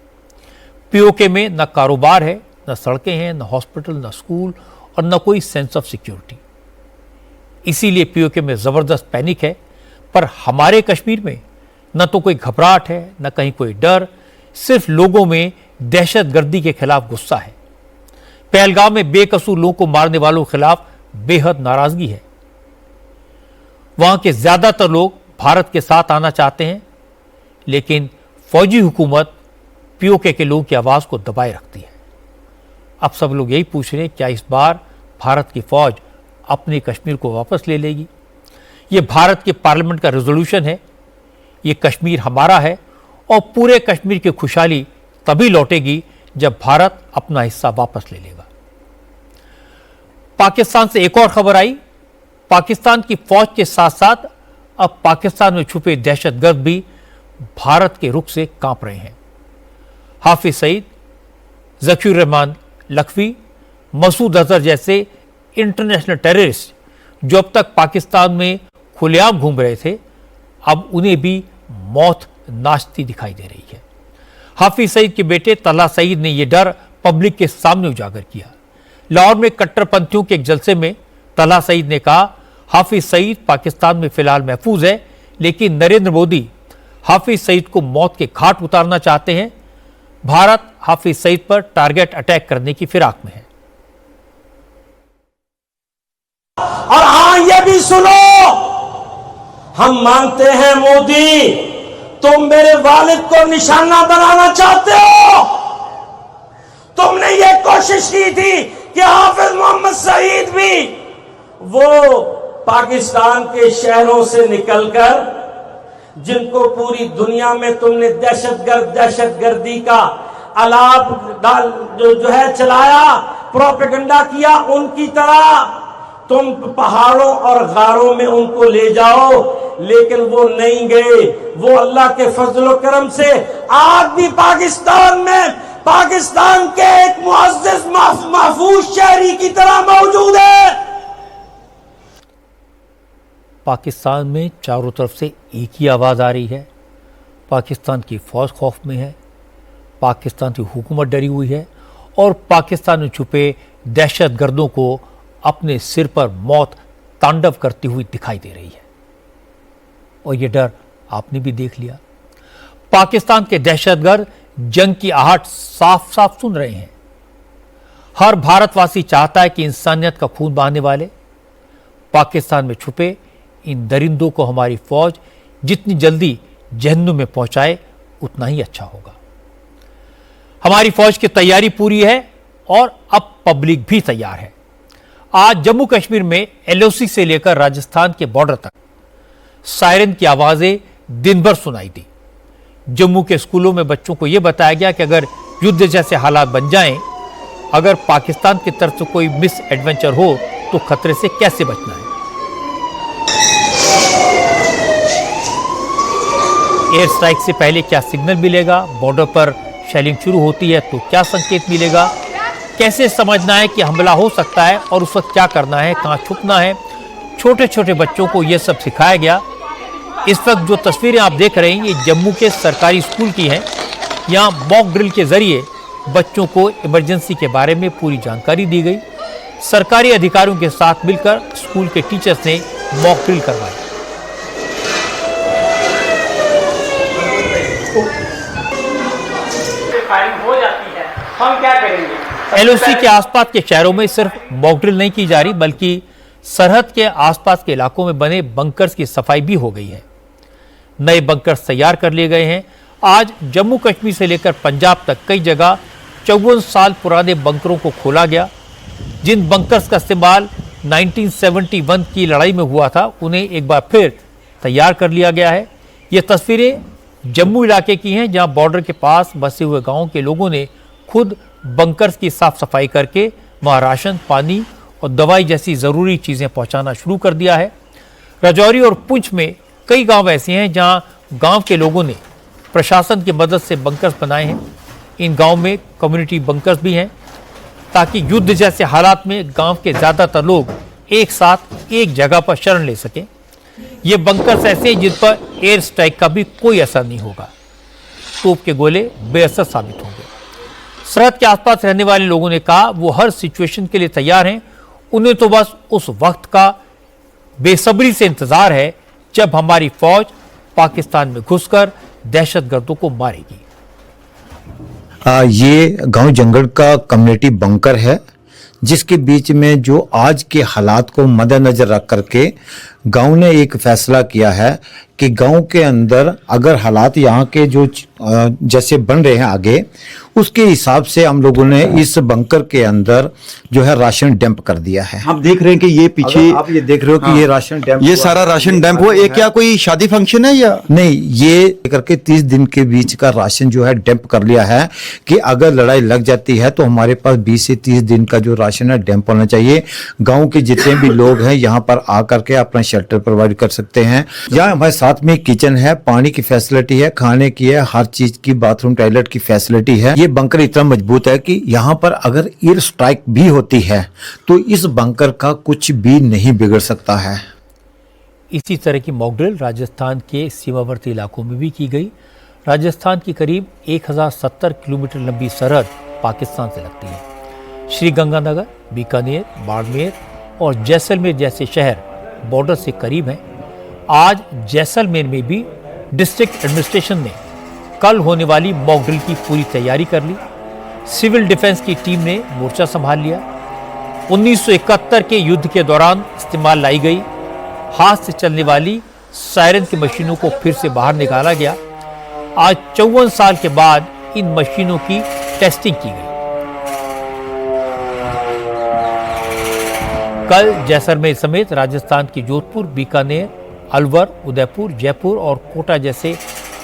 पीओके में न कारोबार है, न सड़कें हैं, न हॉस्पिटल, न स्कूल और न कोई सेंस ऑफ सिक्योरिटी। इसीलिए पीओके में जबरदस्त पैनिक है। पर हमारे कश्मीर में न तो कोई घबराहट है, न कहीं कोई डर, सिर्फ लोगों में दहशतगर्दी के खिलाफ गुस्सा है। पहलगाम में बेकसूर लोगों को मारने वालों के खिलाफ बेहद नाराजगी है। वहां के ज्यादातर लोग भारत के साथ आना चाहते हैं, लेकिन फौजी हुकूमत पीओके के लोगों की आवाज को दबाए रखती है। अब सब लोग यही पूछ रहे हैं, क्या इस बार भारत की फौज अपने कश्मीर को वापस ले लेगी? ये भारत के पार्लियामेंट का रेजोल्यूशन है। ये कश्मीर हमारा है और पूरे कश्मीर की खुशहाली तभी लौटेगी जब भारत अपना हिस्सा वापस ले लेगा। पाकिस्तान से एक और खबर आई। पाकिस्तान की फौज के साथ साथ अब पाकिस्तान में छुपे दहशतगर्द भी भारत के रुख से कांप रहे हैं। हाफिज सईद, ज़कीर रहमान लखवी, मसूद अजहर जैसे इंटरनेशनल टेररिस्ट जो अब तक पाकिस्तान में खुलेआम घूम रहे थे, अब उन्हें भी मौत नाचती दिखाई दे रही है। हाफिज सईद के बेटे तलहा सईद ने यह डर पब्लिक के सामने उजागर किया। लाहौर में कट्टरपंथियों के एक जलसे में तलहा सईद ने कहा, हाफिज सईद पाकिस्तान में फिलहाल महफूज है, लेकिन नरेंद्र मोदी हाफिज सईद को मौत के घाट उतारना चाहते हैं। भारत हाफिज सईद पर टारगेट अटैक करने की फिराक में है। और हाँ, ये भी सुनो, हम मानते हैं मोदी, तुम मेरे वालिद को निशाना बनाना चाहते हो। तुमने ये कोशिश की थी कि हाफिज मोहम्मद सईद भी वो पाकिस्तान के शहरों से निकलकर, जिनको पूरी दुनिया में तुमने दहशतगर्दी का अलाप जो है चलाया, प्रोपेगेंडा किया, उनकी तरह तुम पहाड़ों और गारों में उनको ले जाओ, लेकिन वो नहीं गए। वो अल्लाह के फजल व करम से आज भी पाकिस्तान में पाकिस्तान के एक मुअज़्ज़ज़ महफूज शहरी की तरह मौजूद है। पाकिस्तान में चारों तरफ से एक ही आवाज़ आ रही है। पाकिस्तान की फौज खौफ में है, पाकिस्तान की हुकूमत डरी हुई है और पाकिस्तान में छुपे दहशतगर्दों को अपने सिर पर मौत तांडव करती हुई दिखाई दे रही है। और यह डर आपने भी देख लिया। पाकिस्तान के दहशतगर्द जंग की आहट साफ साफ सुन रहे हैं। हर भारतवासी चाहता है कि इंसानियत का खून बहाने वाले पाकिस्तान में छुपे इन दरिंदों को हमारी फौज जितनी जल्दी जहन्नुम में पहुंचाए उतना ही अच्छा होगा। हमारी फौज की तैयारी पूरी है और अब पब्लिक भी तैयार है। आज जम्मू कश्मीर में एलओसी से लेकर राजस्थान के बॉर्डर तक सायरन की आवाजें दिन भर सुनाई दी। जम्मू के स्कूलों में बच्चों को यह बताया गया कि अगर युद्ध जैसे हालात बन जाएं, अगर पाकिस्तान की तरफ से कोई मिस एडवेंचर हो तो खतरे से कैसे बचना है। एयर स्ट्राइक से पहले क्या सिग्नल मिलेगा, बॉर्डर पर शेलिंग शुरू होती है तो क्या संकेत मिलेगा, कैसे समझना है कि हमला हो सकता है और उस वक्त क्या करना है, कहां छुपना है। छोटे छोटे बच्चों को यह सब सिखाया गया। इस वक्त जो तस्वीरें आप देख रहे हैं ये जम्मू के सरकारी स्कूल की हैं। यहाँ मॉक ड्रिल के जरिए बच्चों को इमरजेंसी के बारे में पूरी जानकारी दी गई। सरकारी अधिकारियों के साथ मिलकर स्कूल के टीचर्स ने मॉक ड्रिल करवाई। हम क्या करेंगे? एलओसी के आसपास के शहरों में सिर्फ मॉकड्रिल नहीं की जा रही, बल्कि सरहद के आसपास के इलाकों में बने बंकर्स की सफाई भी हो गई है। नए बंकर्स तैयार कर लिए गए हैं। आज जम्मू कश्मीर से लेकर पंजाब तक कई जगह 54 साल पुराने बंकरों को खोला गया। जिन बंकर्स का इस्तेमाल 1971 की लड़ाई में हुआ था, उन्हें एक बार फिर तैयार कर लिया गया है। ये तस्वीरें जम्मू इलाके की हैं, जहां बॉर्डर के पास बसे हुए गांवों के लोगों ने खुद बंकर्स की साफ सफाई करके वहां राशन, पानी और दवाई जैसी ज़रूरी चीज़ें पहुंचाना शुरू कर दिया है। राजौरी और पुंछ में कई गांव ऐसे हैं जहां गांव के लोगों ने प्रशासन की मदद से बंकर्स बनाए हैं। इन गांव में कम्युनिटी बंकर्स भी हैं, ताकि युद्ध जैसे हालात में गांव के ज़्यादातर लोग एक साथ एक जगह पर शरण ले सकें। ये बंकर्स ऐसे हैं जिन पर एयर स्ट्राइक का भी कोई असर नहीं होगा। तोप के गोले बेअसर साबित होंगे। सरहद के आसपास रहने वाले लोगों ने कहा वो हर सिचुएशन के लिए तैयार हैं। उन्हें तो बस उस वक्त का बेसब्री से इंतजार है जब हमारी फौज पाकिस्तान में घुसकर दहशतगर्दों को मारेगी। ये गांव जंगल का कम्युनिटी बंकर है, जिसके बीच में जो आज के हालात को मद्देनजर रख करके गांव ने एक फैसला किया है कि गांव के अंदर अगर हालात यहाँ के जो जैसे बन रहे हैं आगे, उसके हिसाब से हम लोगों ने इस बंकर के अंदर जो है राशन डंप कर दिया है। हम देख रहे हैं कि ये पीछे आप ये देख रहे हो कि ये राशन डंप, ये सारा राशन डंप हुआ। ये क्या कोई शादी फंक्शन है या नहीं? ये करके 30 दिन के बीच का राशन जो है डंप कर लिया है कि अगर लड़ाई लग जाती है तो हमारे पास 20 से 30 दिन का जो राशन है डंप होना चाहिए। गाँव के जितने भी लोग हैं यहाँ पर आकर के अपना शेल्टर प्रोवाइड कर सकते हैं। यहाँ हमारे साथ में किचन है, पानी की फैसिलिटी है, खाने की है, हर चीज की, बाथरूम टॉयलेट की फैसिलिटी है। ये बंकर इतना मजबूत है कि यहाँ पर अगर एयर स्ट्राइक भी होती है तो इस बंकर का कुछ भी नहीं बिगड़ सकता है। इसी तरह की मॉकड्रिल राजस्थान के सीमावर्ती इलाकों में भी की गई। राजस्थान की करीब 1070 किलोमीटर लंबी सरहद पाकिस्तान से लगती है। श्रीगंगानगर, बीकानेर, बाड़मेर और जैसलमेर जैसे शहर बॉर्डर से करीब हैं। आज जैसलमेर में भी डिस्ट्रिक्ट एडमिनिस्ट्रेशन ने कल होने वाली मॉकड्रिल की पूरी तैयारी कर ली। सिविल डिफेंस की टीम ने मोर्चा संभाल लिया। 1971 के युद्ध के दौरान इस्तेमाल लाई गई हाथ से चलने वाली सायरन की मशीनों को फिर से बाहर निकाला गया। आज 54 साल के बाद इन मशीनों की टेस्टिंग की गई। कल जैसलमेर समेत राजस्थान की जोधपुर, बीकानेर, अलवर, उदयपुर, जयपुर और कोटा जैसे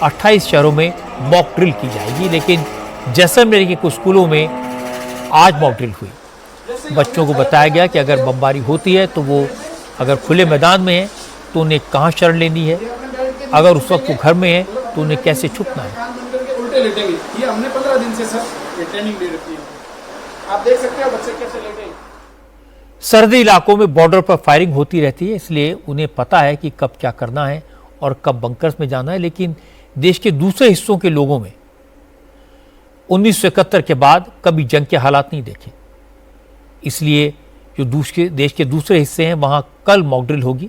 28 शहरों में मॉक ड्रिल की जाएगी। लेकिन जैसलमेर के कुछ स्कूलों में आज मॉक ड्रिल हुई। बच्चों को बताया गया कि अगर बमबारी होती है तो वो अगर खुले मैदान में है तो उन्हें कहाँ शरण लेनी है, अगर उस वक्त वो घर में है तो उन्हें कैसे छुपना है। उल्टे लेटेंगे। ये हमने 15 दिन से सर ये ट्रेनिंग दे रखी है। आप देख सकते हो बच्चे कैसे लेटेंगे। सर्दी इलाकों में बॉर्डर पर फायरिंग होती रहती है, इसलिए उन्हें पता है कि कब क्या करना है और कब बंकर्स में जाना है। लेकिन देश के दूसरे हिस्सों के लोगों में 1971 के बाद कभी जंग के हालात नहीं देखे, इसलिए जो देश के दूसरे हिस्से हैं वहां कल मॉक ड्रिल होगी।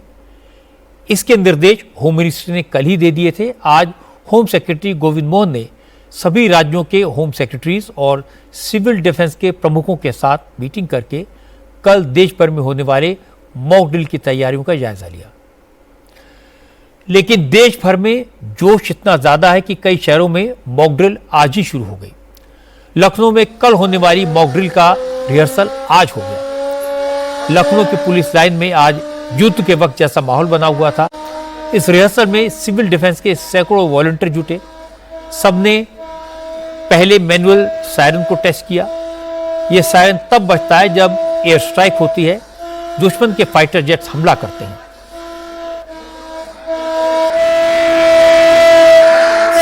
इसके निर्देश होम मिनिस्ट्री ने कल ही दे दिए थे। आज होम सेक्रेटरी गोविंद मोहन ने सभी राज्यों के होम सेक्रेटरीज और सिविल डिफेंस के प्रमुखों के साथ मीटिंग करके कल देश भर में होने वाले मॉक ड्रिल की तैयारियों का जायजा लिया। लेकिन देश भर में जोश इतना ज्यादा है कि कई शहरों में मॉक ड्रिल आज ही शुरू हो गई। लखनऊ में कल होने वाली मॉक ड्रिल का रिहर्सल आज हो गया। लखनऊ की पुलिस लाइन में आज युद्ध के वक्त जैसा माहौल बना हुआ था। इस रिहर्सल में सिविल डिफेंस के सैकड़ों वॉलंटियर जुटे। सबने पहले मैनुअल सायरन को टेस्ट किया। यह सायरन तब बजता है जब एयर स्ट्राइक होती है, दुश्मन के फाइटर जेट्स हमला करते हैं।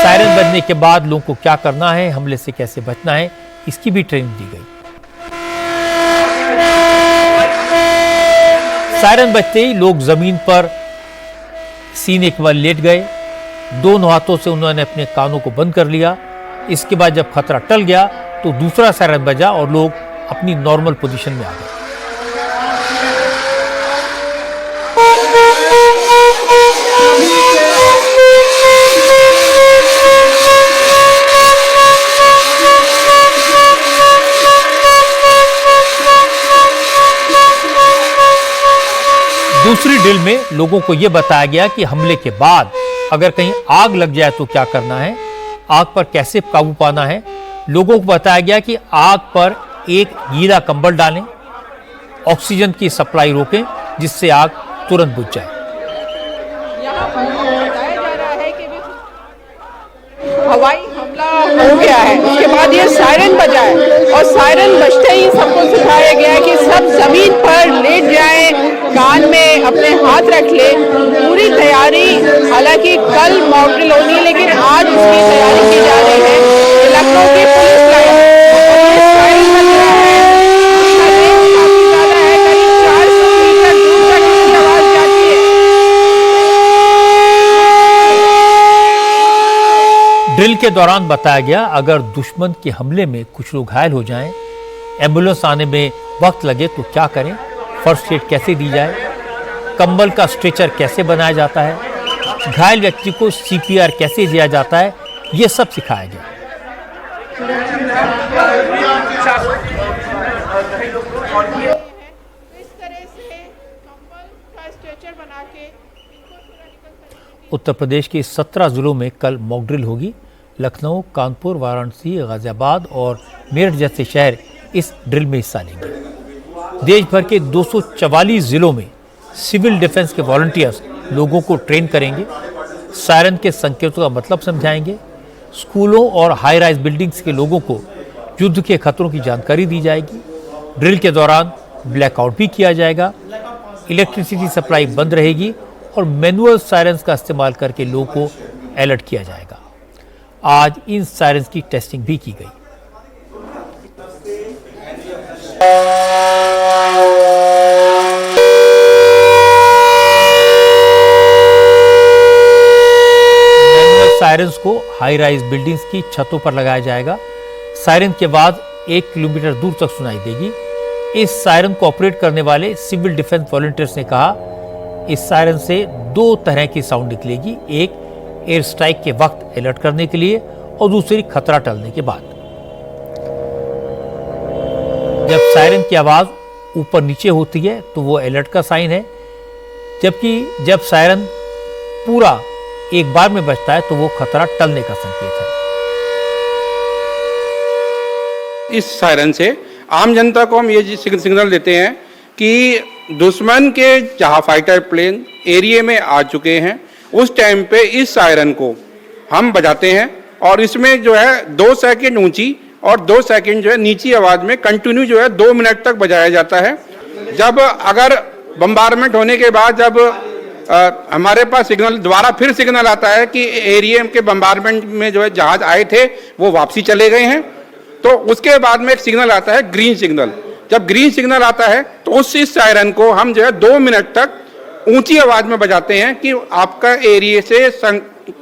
सायरन बजने के बाद लोगों को क्या करना है, हमले से कैसे बचना है, इसकी भी ट्रेनिंग दी गई। सायरन बजते ही लोग जमीन पर सीने के बल लेट गए। दोनों हाथों से उन्होंने अपने कानों को बंद कर लिया। इसके बाद जब खतरा टल गया तो दूसरा सायरन बजा और लोग अपनी नॉर्मल पोजीशन में आ गए। दूसरी ड्रिल में लोगों को यह बताया गया कि हमले के बाद अगर कहीं आग लग जाए तो क्या करना है, आग पर कैसे काबू पाना है। लोगों को बताया गया कि आग पर एक गीला कंबल डालें, ऑक्सीजन की सप्लाई रोकें जिससे आग तुरंत बुझ जाए। हवाई हमला हो गया है, उसके बाद ये सायरन बजा है और सायरन बजते ही सबको सिखाया गया है कि सब जमीन पर लेट जाएं, कान में अपने हाथ रख ले। पूरी तैयारी, हालांकि कल मॉक ड्रिल होनी है लेकिन आज उसकी तैयारी की जा रही है। लखनऊ की पुलिस लाइन ड्रिल के दौरान बताया गया अगर दुश्मन के हमले में कुछ लोग घायल हो जाएं, एम्बुलेंस आने में वक्त लगे तो क्या करें, फर्स्ट एड कैसे दी जाए, कंबल का स्ट्रेचर कैसे बनाया जाता है, घायल व्यक्ति को सीपीआर कैसे दिया जाता है, ये सब सिखाया गया। उत्तर प्रदेश के 17 जिलों में कल मॉक ड्रिल होगी। लखनऊ, कानपुर, वाराणसी, गाजियाबाद और मेरठ जैसे शहर इस ड्रिल में हिस्सा लेंगे। देश भर के 244 जिलों में सिविल डिफेंस के वॉलंटियर्स लोगों को ट्रेन करेंगे, सायरन के संकेतों का मतलब समझाएंगे। स्कूलों और हाई राइज बिल्डिंग्स के लोगों को युद्ध के खतरों की जानकारी दी जाएगी। ड्रिल के दौरान ब्लैकआउट भी किया जाएगा, इलेक्ट्रिसिटी सप्लाई बंद रहेगी और मैनुअल सायरन्स का इस्तेमाल करके लोगों को अलर्ट किया जाएगा। आज इन सायरन्स की टेस्टिंग भी की गई। मैनुअल सायरन्स को हाई राइज बिल्डिंग्स की छतों पर लगाया जाएगा। सायरन के बाद 1 किलोमीटर दूर तक सुनाई देगी। इस सायरन को ऑपरेट करने वाले सिविल डिफेंस वॉलंटियर्स ने कहा, इस सायरन से 2 तरह की साउंड निकलेगी, एक एयर स्ट्राइक के वक्त अलर्ट करने के लिए और दूसरी खतरा टलने के बाद। जब सायरन की आवाज ऊपर नीचे होती है तो वो अलर्ट का साइन है, जबकि जब सायरन पूरा एक बार में बजता है तो वो खतरा टलने का संकेत है। इस सायरन से आम जनता को हम ये सिग्नल देते हैं कि दुश्मन के जहां फाइटर प्लेन एरिया में आ चुके हैं, उस टाइम पे इस सायरन को हम बजाते हैं और इसमें जो है 2 सेकंड ऊंची और 2 सेकंड जो है नीची आवाज में कंटिन्यू जो है 2 मिनट तक बजाया जाता है। जब अगर बम्बारमेंट होने के बाद जब हमारे पास सिग्नल दोबारा फिर सिग्नल आता है कि एरिया के बम्बारमेंट में जो है जहाज आए थे वो वापसी चले गए हैं, तो उसके बाद में एक सिग्नल आता है ग्रीन सिग्नल। जब ग्रीन सिग्नल आता है तो उस सायरन को हम जो है 2 मिनट तक ऊंची आवाज में बजाते हैं कि आपका एरिया से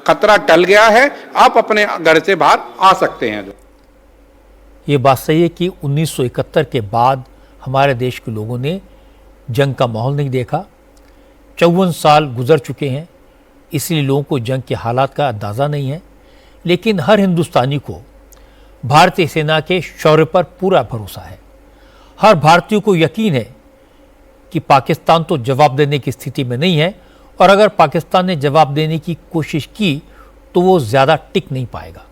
खतरा टल गया है, आप अपने घर से बाहर आ सकते हैं। ये बात सही है कि 1971 के बाद हमारे देश के लोगों ने जंग का माहौल नहीं देखा। 54 साल गुजर चुके हैं, इसलिए लोगों को जंग के हालात का अंदाज़ा नहीं है। लेकिन हर हिंदुस्तानी को भारतीय सेना के शौर्य पर पूरा भरोसा है। हर भारतीय को यकीन है कि पाकिस्तान तो जवाब देने की स्थिति में नहीं है, और अगर पाकिस्तान ने जवाब देने की कोशिश की तो वो ज़्यादा टिक नहीं पाएगा।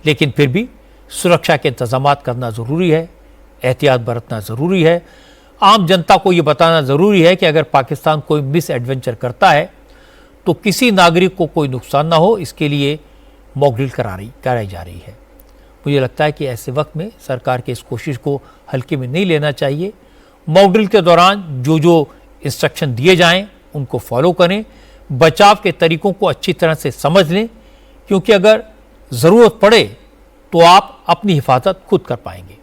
लेकिन फिर भी सुरक्षा के इंतजाम करना ज़रूरी है, एहतियात बरतना ज़रूरी है। आम जनता को ये बताना ज़रूरी है कि अगर पाकिस्तान कोई मिस एडवेंचर करता है तो किसी नागरिक को कोई नुकसान ना हो, इसके लिए मॉक ड्रिल कराई जा रही है। मुझे लगता है कि ऐसे वक्त में सरकार की इस कोशिश को हल्के में नहीं लेना चाहिए। मॉक ड्रिल के दौरान जो जो इंस्ट्रक्शन दिए जाएं उनको फॉलो करें, बचाव के तरीकों को अच्छी तरह से समझ लें, क्योंकि अगर ज़रूरत पड़े तो आप अपनी हिफाजत खुद कर पाएंगे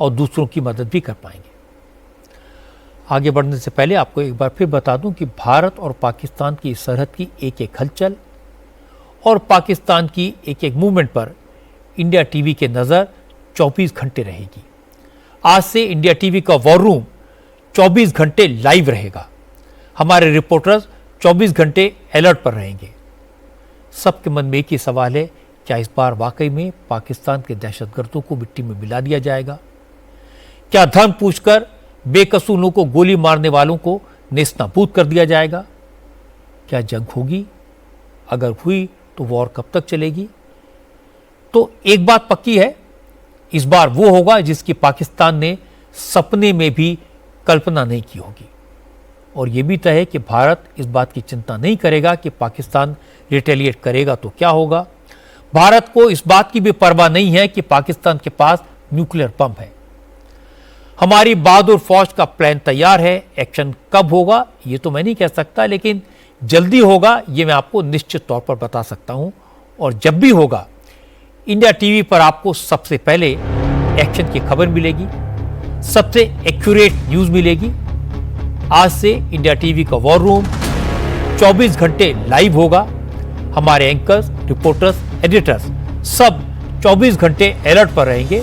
और दूसरों की मदद भी कर पाएंगे। आगे बढ़ने से पहले आपको एक बार फिर बता दूं कि भारत और पाकिस्तान की सरहद की एक एक हलचल और पाकिस्तान की एक एक मूवमेंट पर इंडिया टीवी के नज़र 24 घंटे रहेगी। आज से इंडिया टीवी का वॉर रूम 24 घंटे लाइव रहेगा। हमारे रिपोर्टर्स 24 घंटे अलर्ट पर रहेंगे। सबके मन में एक ही सवाल है, क्या इस बार वाकई में पाकिस्तान के दहशतगर्दों को मिट्टी में मिला दिया जाएगा? क्या धर्म पूछकर बेकसूर लोगों को गोली मारने वालों को नेस्तनाबूद कर दिया जाएगा। क्या जंग होगी? अगर हुई तो वॉर कब तक चलेगी? तो एक बात पक्की है, इस बार वो होगा जिसकी पाकिस्तान ने सपने में भी कल्पना नहीं की होगी। और यह भी तय है कि भारत इस बात की चिंता नहीं करेगा कि पाकिस्तान रिटेलिएट करेगा तो क्या होगा। भारत को इस बात की भी परवाह नहीं है कि पाकिस्तान के पास न्यूक्लियर बम है। हमारी बहादुर फौज का प्लान तैयार है। एक्शन कब होगा ये तो मैं नहीं कह सकता, लेकिन जल्दी होगा ये मैं आपको निश्चित तौर पर बता सकता हूं। और जब भी होगा इंडिया टीवी पर आपको सबसे पहले एक्शन की खबर मिलेगी, सबसे एक्यूरेट न्यूज मिलेगी। आज से इंडिया टीवी का वॉर रूम 24 घंटे लाइव होगा। हमारे एंकर्स, रिपोर्टर्स, एडिटर्स सब 24 घंटे अलर्ट पर रहेंगे।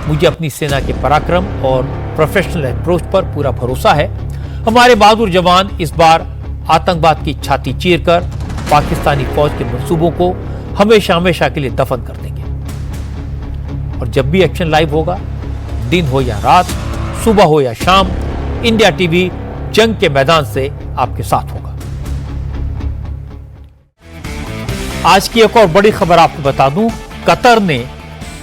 मुझे अपनी सेना के पराक्रम और प्रोफेशनल अप्रोच पर पूरा भरोसा है। हमारे बहादुर जवान इस बार आतंकवाद की छाती चीरकर पाकिस्तानी फौज के मंसूबों को हमेशा हमेशा के लिए दफन कर देंगे। और जब भी एक्शन लाइव होगा, दिन हो या रात, सुबह हो या शाम, इंडिया टीवी जंग के मैदान से आपके साथ होगा। आज की एक और बड़ी खबर आपको बता दूं, कतर ने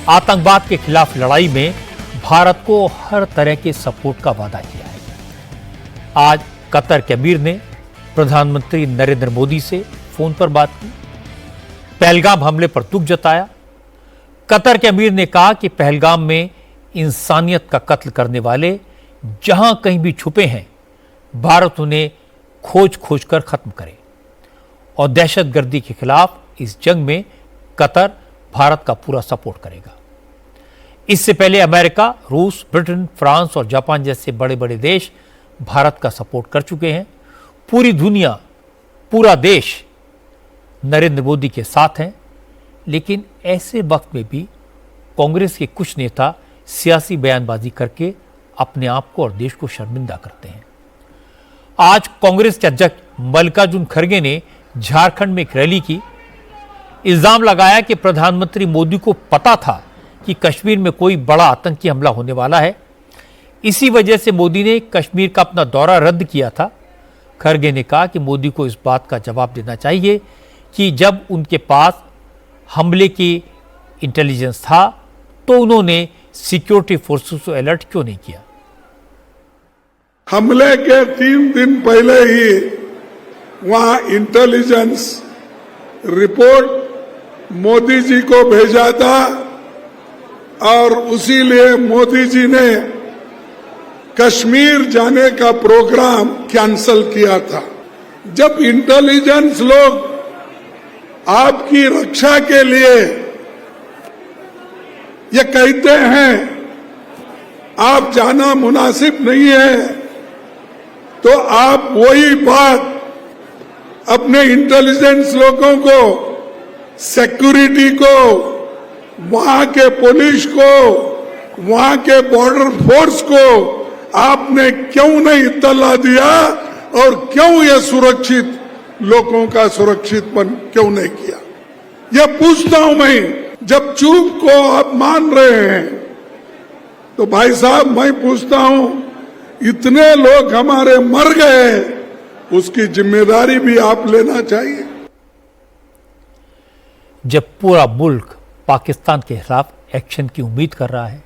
आतंकवाद के खिलाफ लड़ाई में भारत को हर तरह के सपोर्ट का वादा किया है। आज कतर के अमीर ने प्रधानमंत्री नरेंद्र मोदी से फोन पर बात की, पहलगाम हमले पर दुख जताया। कतर के अमीर ने कहा कि पहलगाम में इंसानियत का कत्ल करने वाले जहां कहीं भी छुपे हैं, भारत उन्हें खोज खोज कर खत्म करे। और दहशतगर्दी के खिलाफ इस जंग में कतर भारत का पूरा सपोर्ट करेगा। इससे पहले अमेरिका, रूस, ब्रिटेन, फ्रांस और जापान जैसे बड़े बड़े देश भारत का सपोर्ट कर चुके हैं। पूरी दुनिया, पूरा देश नरेंद्र मोदी के साथ हैं। लेकिन ऐसे वक्त में भी कांग्रेस के कुछ नेता सियासी बयानबाजी करके अपने आप को और देश को शर्मिंदा करते हैं। आज कांग्रेस के अध्यक्ष मल्लिकार्जुन खड़गे ने झारखंड में एक रैली की, इल्जाम लगाया कि प्रधानमंत्री मोदी को पता था कि कश्मीर में कोई बड़ा आतंकी हमला होने वाला है, इसी वजह से मोदी ने कश्मीर का अपना दौरा रद्द किया था। खड़गे ने कहा कि मोदी को इस बात का जवाब देना चाहिए कि जब उनके पास हमले की इंटेलिजेंस था तो उन्होंने सिक्योरिटी फोर्सेस को अलर्ट क्यों नहीं किया। हमले के 3 दिन पहले ही वहां इंटेलिजेंस रिपोर्ट मोदी जी को भेजा था और उसी लिए मोदी जी ने कश्मीर जाने का प्रोग्राम कैंसल किया था। जब इंटेलिजेंस लोग आपकी रक्षा के लिए ये कहते हैं आप जाना मुनासिब नहीं है, तो आप वही बात अपने इंटेलिजेंस लोगों को, सिक्योरिटी को, वहां के पुलिस को, वहां के बॉर्डर फोर्स को आपने क्यों नहीं इत्तला दिया और क्यों ये सुरक्षित लोगों का सुरक्षितपन क्यों नहीं किया? यह पूछता हूं मैं। जब चूक को आप मान रहे हैं तो भाई साहब मैं पूछता हूं, इतने लोग हमारे मर गए, उसकी जिम्मेदारी भी आप लेना चाहिए। जब पूरा मुल्क पाकिस्तान के खिलाफ एक्शन की उम्मीद कर रहा है,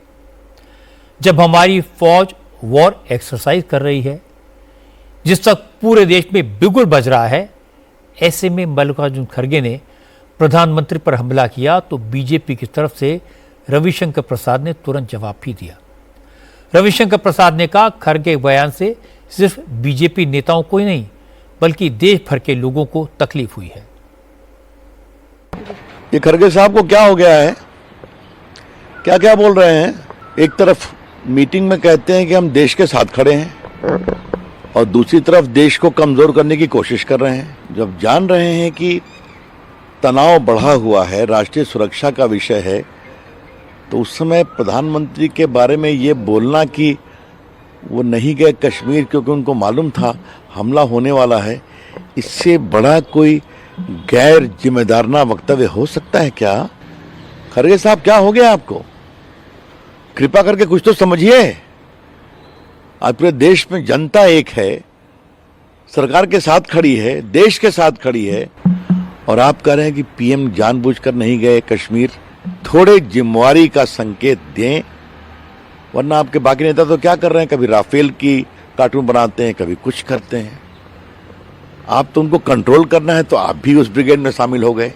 जब हमारी फौज वॉर एक्सरसाइज कर रही है, जिस तक पूरे देश में बिगुल बज रहा है, ऐसे में मल्लिकार्जुन खड़गे ने प्रधानमंत्री पर हमला किया तो बीजेपी की तरफ से रविशंकर प्रसाद ने तुरंत जवाब भी दिया। रविशंकर प्रसाद ने कहा, खड़गे के बयान से सिर्फ बीजेपी नेताओं को ही नहीं बल्कि देश भर के लोगों को तकलीफ हुई है। ये खड़गे साहब को क्या हो गया है? क्या क्या बोल रहे हैं? एक तरफ मीटिंग में कहते हैं कि हम देश के साथ खड़े हैं और दूसरी तरफ देश को कमजोर करने की कोशिश कर रहे हैं। जब जान रहे हैं कि तनाव बढ़ा हुआ है, राष्ट्रीय सुरक्षा का विषय है, तो उस समय प्रधानमंत्री के बारे में ये बोलना कि वो नहीं गए कश्मीर क्योंकि उनको मालूम था हमला होने वाला है, इससे बड़ा कोई गैर जिम्मेदाराना वक्तव्य हो सकता है क्या? खड़गे साहब क्या हो गया आपको? कृपा करके कुछ तो समझिए। आज पूरे देश में जनता एक है, सरकार के साथ खड़ी है, देश के साथ खड़ी है, और आप कह रहे हैं कि पीएम जानबूझकर नहीं गए कश्मीर। थोड़े जिम्मेवारी का संकेत दें, वरना आपके बाकी नेता तो क्या कर रहे हैं, कभी राफेल की कार्टून बनाते हैं, कभी कुछ करते हैं। आप तो उनको कंट्रोल करना है, तो आप भी उस ब्रिगेड में शामिल हो गए।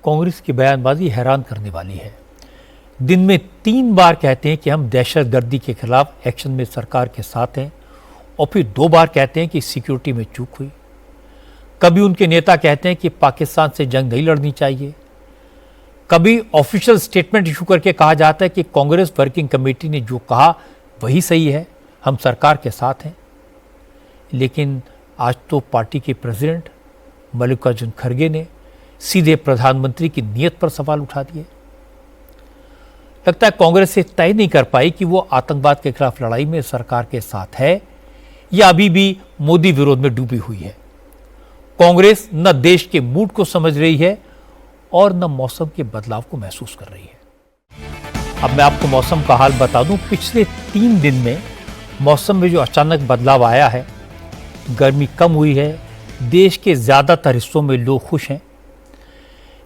कांग्रेस की बयानबाजी हैरान करने वाली है। दिन में 3 बार कहते हैं कि हम दहशतगर्दी के खिलाफ एक्शन में सरकार के साथ हैं, और फिर 2 बार कहते हैं कि सिक्योरिटी में चूक हुई। कभी उनके नेता कहते हैं कि पाकिस्तान से जंग नहीं लड़नी चाहिए, कभी ऑफिशियल स्टेटमेंट इशू करके कहा जाता है कि कांग्रेस वर्किंग कमेटी ने जो कहा वही सही है, हम सरकार के साथ हैं। लेकिन आज तो पार्टी के प्रेसिडेंट मल्लिकार्जुन खड़गे ने सीधे प्रधानमंत्री की नीयत पर सवाल उठा दिए। लगता है कांग्रेस से तय नहीं कर पाई कि वो आतंकवाद के खिलाफ लड़ाई में सरकार के साथ है या अभी भी मोदी विरोध में डूबी हुई है। कांग्रेस न देश के मूड को समझ रही है और न मौसम के बदलाव को महसूस कर रही है। अब मैं आपको मौसम का हाल बता दूं। पिछले 3 दिन में मौसम में जो अचानक बदलाव आया है, गर्मी कम हुई है, देश के ज्यादातर हिस्सों में लोग खुश हैं,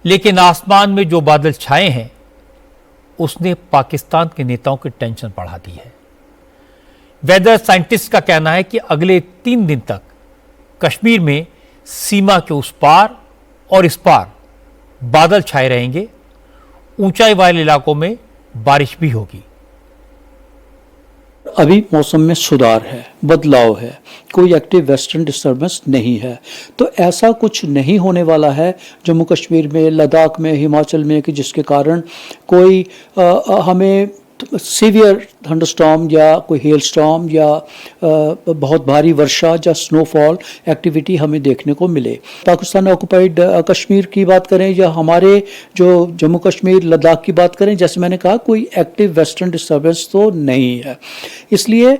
लेकिन आसमान में जो बादल छाए हैं उसने पाकिस्तान के नेताओं की टेंशन बढ़ा दी है। वेदर साइंटिस्ट का कहना है कि अगले 3 दिन तक कश्मीर में सीमा के उस पार और इस पार बादल छाए रहेंगे, ऊंचाई वाले इलाकों में बारिश भी होगी। अभी मौसम में सुधार है, बदलाव है, कोई एक्टिव वेस्टर्न डिस्टर्बेंस नहीं है, तो ऐसा कुछ नहीं होने वाला है जम्मू कश्मीर में, लद्दाख में, हिमाचल में, कि जिसके कारण कोई हमें सीवियर थंडरस्टॉर्म या कोई हेल स्टॉर्म या बहुत भारी वर्षा या स्नोफॉल एक्टिविटी हमें देखने को मिले। पाकिस्तान ऑक्युपाइड कश्मीर की बात करें या हमारे जो जम्मू कश्मीर लद्दाख की बात करें, जैसे मैंने कहा कोई एक्टिव वेस्टर्न डिस्टर्बेंस तो नहीं है। इसलिए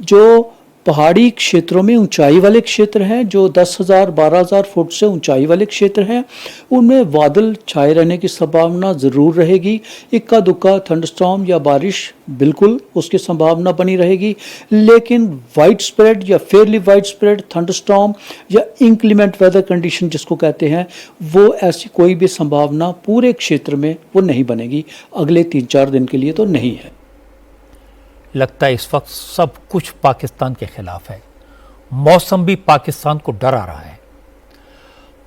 जो पहाड़ी क्षेत्रों में ऊंचाई वाले क्षेत्र हैं, जो 10,000 12,000 फुट से ऊंचाई वाले क्षेत्र हैं, उनमें बादल छाए रहने की संभावना ज़रूर रहेगी। इक्का दुक्का थंडरस्टॉर्म या बारिश बिल्कुल उसकी संभावना बनी रहेगी, लेकिन वाइड स्प्रेड या फेयरली वाइड स्प्रेड थंडरस्टॉर्म या इंक्लीमेंट वेदर कंडीशन जिसको कहते हैं, वो ऐसी कोई भी संभावना पूरे क्षेत्र में वो नहीं बनेगी। अगले 3-4 दिन के लिए तो नहीं है। लगता है इस वक्त सब कुछ पाकिस्तान के खिलाफ है। मौसम भी पाकिस्तान को डरा रहा है।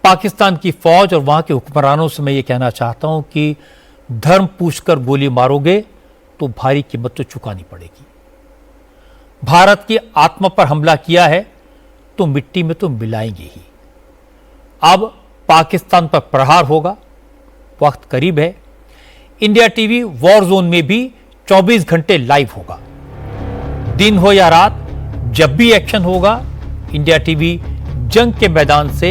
पाकिस्तान की फौज और वहां के हुक्मरानों से मैं ये कहना चाहता हूं कि धर्म पूछकर गोली मारोगे तो भारी कीमत तो चुकानी पड़ेगी। भारत की आत्मा पर हमला किया है तो मिट्टी में तो मिलाएंगे ही। अब पाकिस्तान पर प्रहार होगा, वक्त करीब है। इंडिया टीवी वॉर जोन में भी 24 घंटे लाइव होगा। दिन हो या रात, जब भी एक्शन होगा, इंडिया टीवी जंग के मैदान से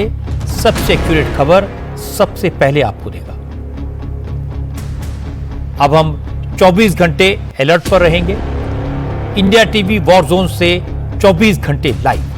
सबसे एक्यूरेट खबर सबसे पहले आपको देगा। अब हम 24 घंटे अलर्ट पर रहेंगे। इंडिया टीवी वॉर जोन से 24 घंटे लाइव।